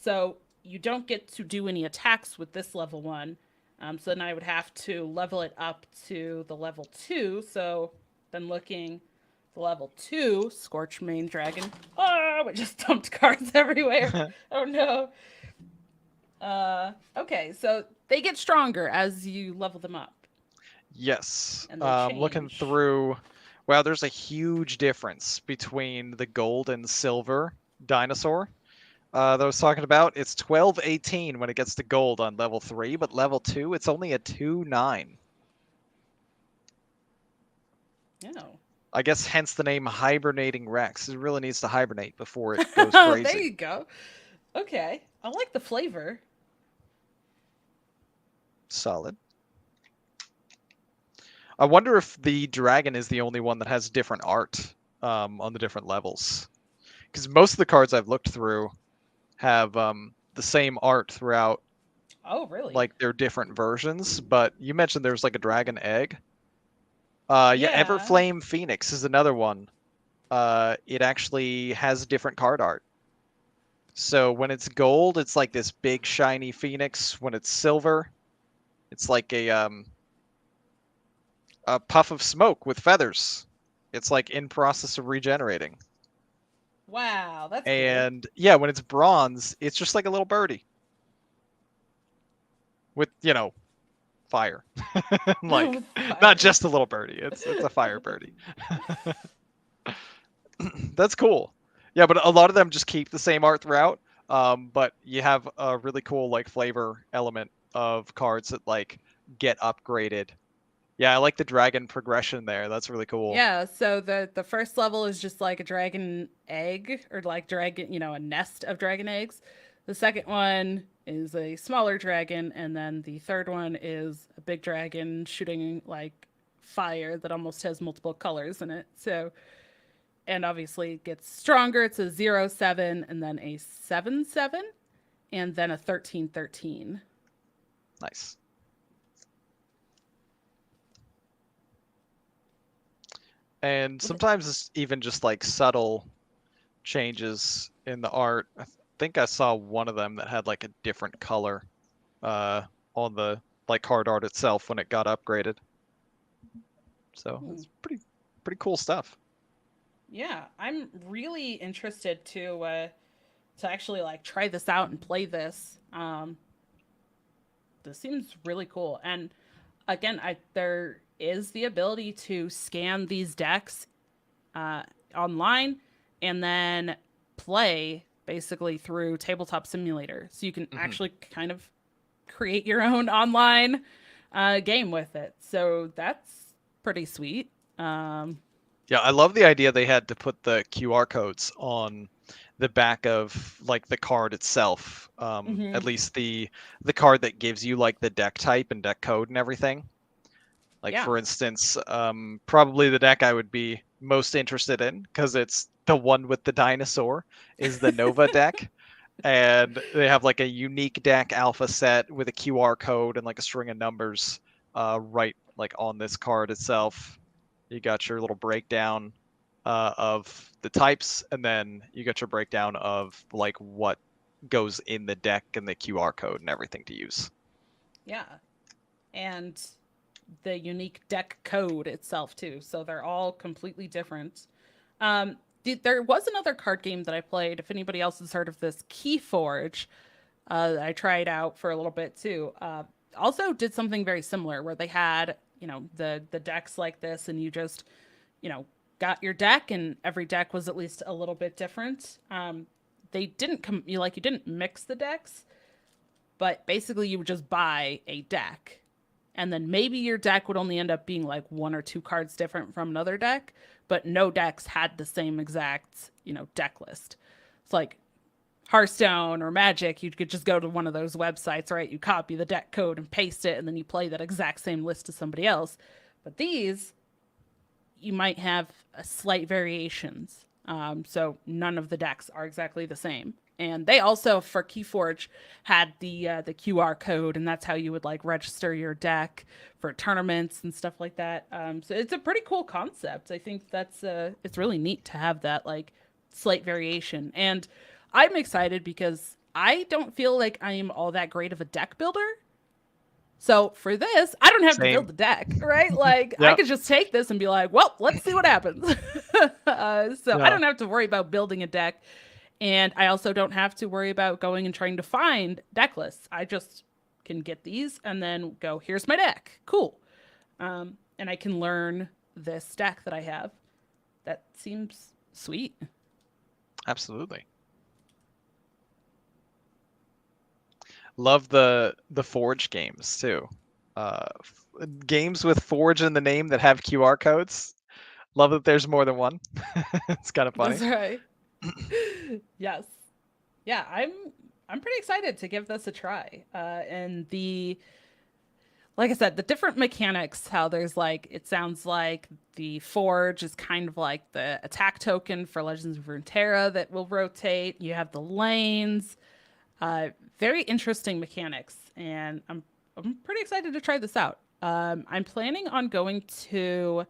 So you don't get to do any attacks with this level 1. So then I would have to level it up to the level 2. So then looking the level 2 Scorchmane Dragon. Oh, it just dumped cards everywhere. Oh no. Okay, so they get stronger as you level them up Yes. and they Looking change. through, wow, there's a huge difference between the gold and silver dinosaur that I was talking about. It's 1218 when it gets to gold on level 3, but level 2, it's only a 2-9. Oh. I guess hence the name Hibernating Rex. It really needs to hibernate before it goes There crazy. you go. Okay. I like the flavor. Solid. I wonder if the dragon is the only one that has different art on the different levels. Because most of the cards I've looked through have the same art throughout, Oh, really? like their different versions. But you mentioned there's like a dragon egg. Yeah, Yeah. Everflame Phoenix is another one. It actually has different card art. So when it's gold, it's like this big shiny phoenix. When it's silver, it's like a puff of smoke with feathers. It's like in process of regenerating. Wow, that's cool. And yeah, when it's bronze, it's just like a little birdie with, fire. Like not Fire. just a little birdie. It's a fire birdie. That's cool. Yeah, but a lot of them just keep the same art throughout. But you have a really cool like flavor element of cards that like get upgraded. Yeah, I like the dragon progression there. That's really cool. Yeah, so the first level is just like a dragon egg or like dragon, a nest of dragon eggs. The second one is a smaller dragon, and then the third one is a big dragon shooting like fire that almost has multiple colors in it. So, and obviously it gets stronger. It's a 0-7 and then a 7-7 and then a 13-13. Nice. And sometimes it's even just like subtle changes in the art. I think I saw one of them that had like a different color on the like card art itself when it got upgraded. So it's pretty cool stuff. Yeah, I'm really interested to actually like try this out and play this. This seems really cool. And again, there is the ability to scan these decks online and then play basically through Tabletop Simulator. So you can actually kind of create your own online game with it. So that's pretty sweet. Yeah, I love the idea they had to put the QR codes on the back of like the card itself. At least the card that gives you like the deck type and deck code and everything. Like for instance, probably the deck I would be most interested in, because it's the one with the dinosaur, is the Nova deck. And they have like a unique deck alpha set with a QR code and like a string of numbers right like on this card itself. You got your little breakdown of the types, and then you got your breakdown of like what goes in the deck and the QR code and everything to use. Yeah. And the unique deck code itself too. So they're all completely different. There was another card game that I played. If anybody else has heard of this, KeyForge, I tried out for a little bit too. Also did something very similar where they had, the decks like this, and you just, got your deck, and every deck was at least a little bit different. They didn't you didn't mix the decks, but basically you would just buy a deck. And then maybe your deck would only end up being like one or two cards different from another deck, but no decks had the same exact, deck list. It's like Hearthstone or Magic, you could just go to one of those websites, right? You copy the deck code and paste it, and then you play that exact same list to somebody else. But these, you might have slight variations. So none of the decks are exactly the same. And they also, for KeyForge, had the QR code, and that's how you would like register your deck for tournaments and stuff like that. So it's a pretty cool concept. I think that's it's really neat to have that like slight variation. And I'm excited because I don't feel like I am all that great of a deck builder. So for this, I don't have to build the deck, right? Like I could just take this and be like, well, let's see what happens. I don't have to worry about building a deck. And I also don't have to worry about going and trying to find deck lists. I just can get these and then go, here's my deck. Cool. And I can learn this deck that I have. That seems sweet. Absolutely. Love the Forge games too. Games with Forge in the name that have QR codes. Love that there's more than one. It's kind of funny. That's right. Yes. Yeah, I'm pretty excited to give this a try. And like I said, the different mechanics, how there's like, it sounds like the Forge is kind of like the attack token for Legends of Runeterra that will rotate. You have the lanes. Very interesting mechanics, and I'm pretty excited to try this out. I'm planning on going to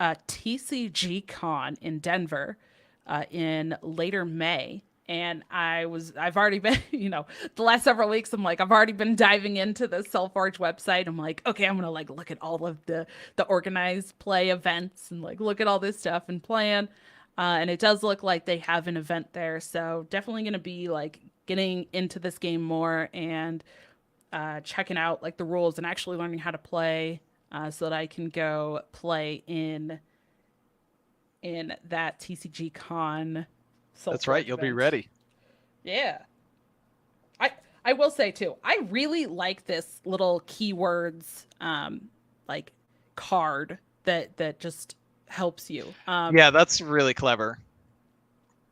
TCG Con in Denver in later May. And I've already been, the last several weeks, I'm like, I've already been diving into the SolForge website. I'm like, okay, I'm going to like look at all of the organized play events and like look at all this stuff and plan. And it does look like they have an event there. So definitely going to be like getting into this game more and checking out like the rules and actually learning how to play so that I can go play in that TCG Con. That's right. You'll be ready. Yeah. I will say too, I really like this little keywords like card that just helps you. Yeah, that's really clever.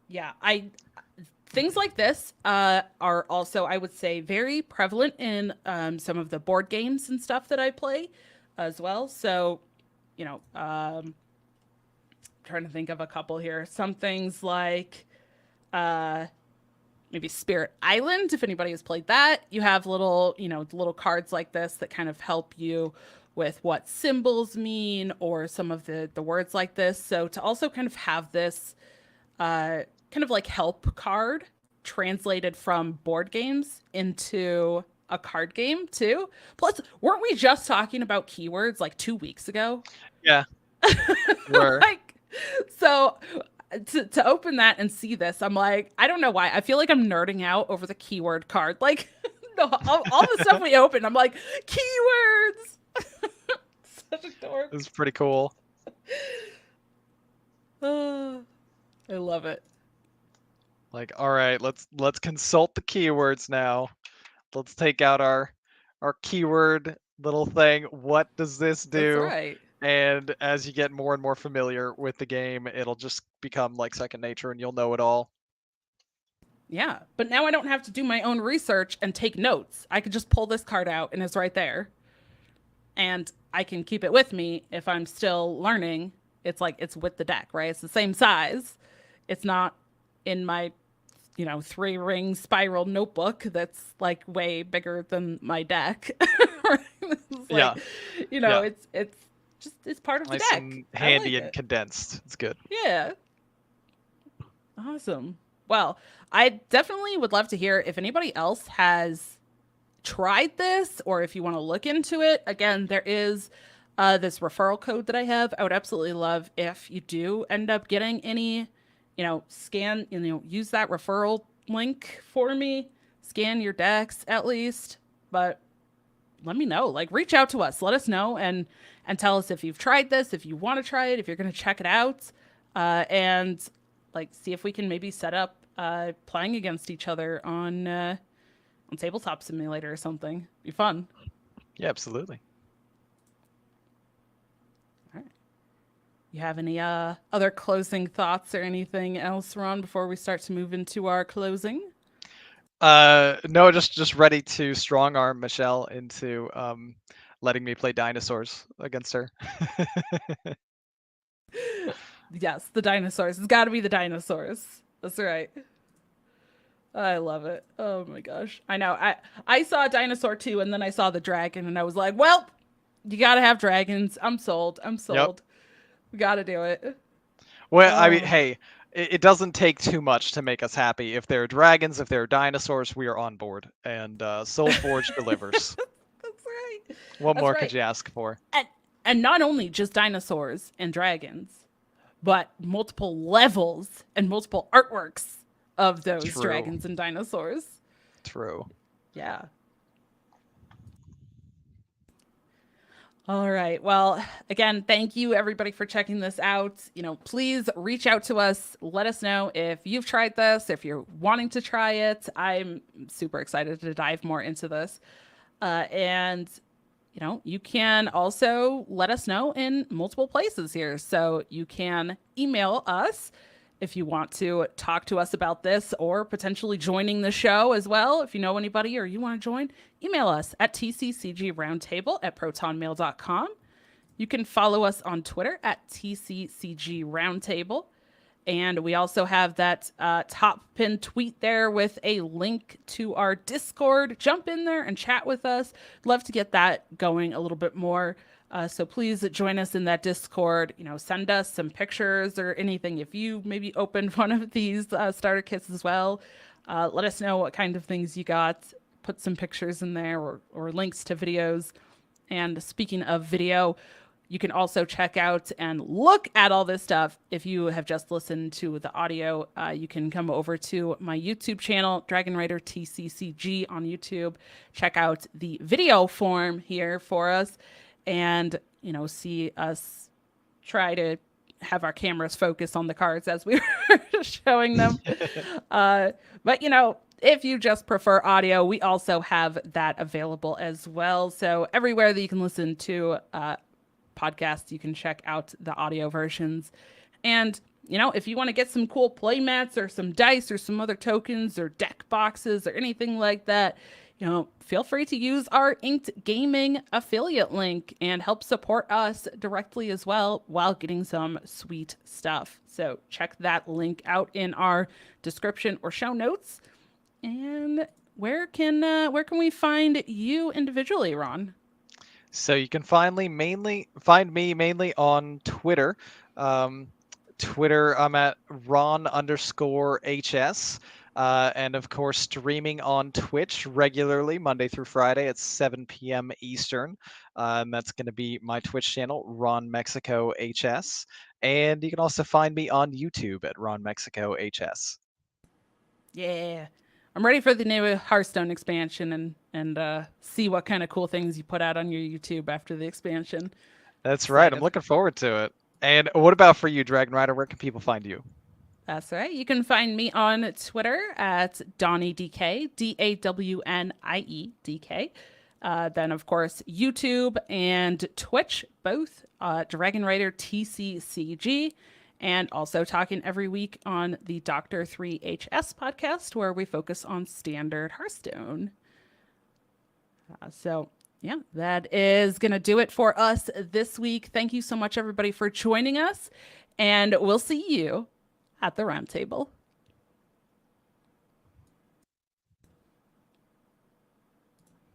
Yeah, I things like this are also, I would say, very prevalent in some of the board games and stuff that I play as well. So, you know, trying to think of a couple here. Some things like uh, maybe Spirit Island, if anybody has played that. You have little, little cards like this that kind of help you with what symbols mean or some of the words like this. So to also kind of have this kind of like help card translated from board games into a card game too. Plus, weren't we just talking about keywords like 2 weeks ago? Yeah, were. Like, so to open that and see this, I'm like, I don't know why. I feel like I'm nerding out over the keyword card. Like, no, all the stuff we open, I'm like, keywords. Such a dork. It's pretty cool. I love it. Like, all right, let's consult the keywords now. Let's take out our keyword little thing. What does this do? That's right. And as you get more and more familiar with the game, it'll just become like second nature and you'll know it all. Yeah, but now I don't have to do my own research and take notes. I could just pull this card out and it's right there. And I can keep it with me if I'm still learning. It's like it's with the deck, right? It's the same size. It's not in my 3-ring spiral notebook that's like way bigger than my deck. It's like, yeah. it's part of the Nice deck. and handy like and it. condensed. It's good. Yeah. Awesome. Well, I definitely would love to hear if anybody else has tried this or if you want to look into it. Again, there is this referral code that I have. I would absolutely love if you do end up getting any, use that referral link for me. Scan your decks at least. But let me know. Like, reach out to us. Let us know and tell us if you've tried this, if you want to try it, if you're going to check it out, and like see if we can maybe set up playing against each other on Tabletop Simulator or something. Be fun. Yeah, absolutely. All right. You have any other closing thoughts or anything else, Ron, before we start to move into our closing? No, just ready to strong arm Michelle into letting me play dinosaurs against her. Yes, the dinosaurs. It's got to be the dinosaurs. That's right. I love it. Oh my gosh. I know. I saw a dinosaur too, and then I saw the dragon, and I was like, well, you got to have dragons. I'm sold. Yep. We got to do it. Well, I mean, hey, it doesn't take too much to make us happy. If there are dragons, if there are dinosaurs, we are on board. And SolForge delivers. That's right. What more could you ask for? And not only just dinosaurs and dragons, but multiple levels and multiple artworks of those dragons and dinosaurs. True. Yeah. All right. Well, again, thank you everybody for checking this out. Please reach out to us. Let us know if you've tried this, if you're wanting to try it. I'm super excited to dive more into this. And you can also let us know in multiple places here. So you can email us if you want to talk to us about this or potentially joining the show as well. If you know anybody or you want to join, email us at tccgroundtable@protonmail.com. You can follow us on Twitter at TCCG Roundtable. And we also have that top pinned tweet there with a link to our Discord. Jump in there and chat with us. Love to get that going a little bit more. So please join us in that Discord. Send us some pictures or anything. If you maybe opened one of these starter kits as well, let us know what kind of things you got. Put some pictures in there or links to videos. And speaking of video, you can also check out and look at all this stuff. If you have just listened to the audio, you can come over to my YouTube channel, dragonrider TCCG on YouTube. Check out the video form here for us and, see us try to have our cameras focus on the cards as we were showing them. But, if you just prefer audio, we also have that available as well. So everywhere that you can listen to podcasts, you can check out the audio versions. And, you know, if you want to get some cool play mats or some dice or some other tokens or deck boxes or anything like that, you know, feel free to use our Inked Gaming affiliate link and help support us directly as well while getting some sweet stuff. So check that link out in our description or show notes. And where can we find you individually, Ron? So you can find me mainly on Twitter. Twitter, I'm at Ron_HS. And of course, streaming on Twitch regularly, Monday through Friday at 7 p.m. Eastern. And that's going to be my Twitch channel, RonMexico HS. And you can also find me on YouTube at RonMexico HS. Yeah. I'm ready for the new Hearthstone expansion and see what kind of cool things you put out on your YouTube after the expansion. That's right. I'm looking forward to it. And what about for you, Dragon Rider? Where can people find you? That's right. You can find me on Twitter at DawnieDK, DAWNIEDK. Then, of course, YouTube and Twitch, both dragonrider TCCG, and also talking every week on the Dr. 3HS podcast, where we focus on standard Hearthstone. Yeah, that is going to do it for us this week. Thank you so much, everybody, for joining us, and we'll see you at the roundtable.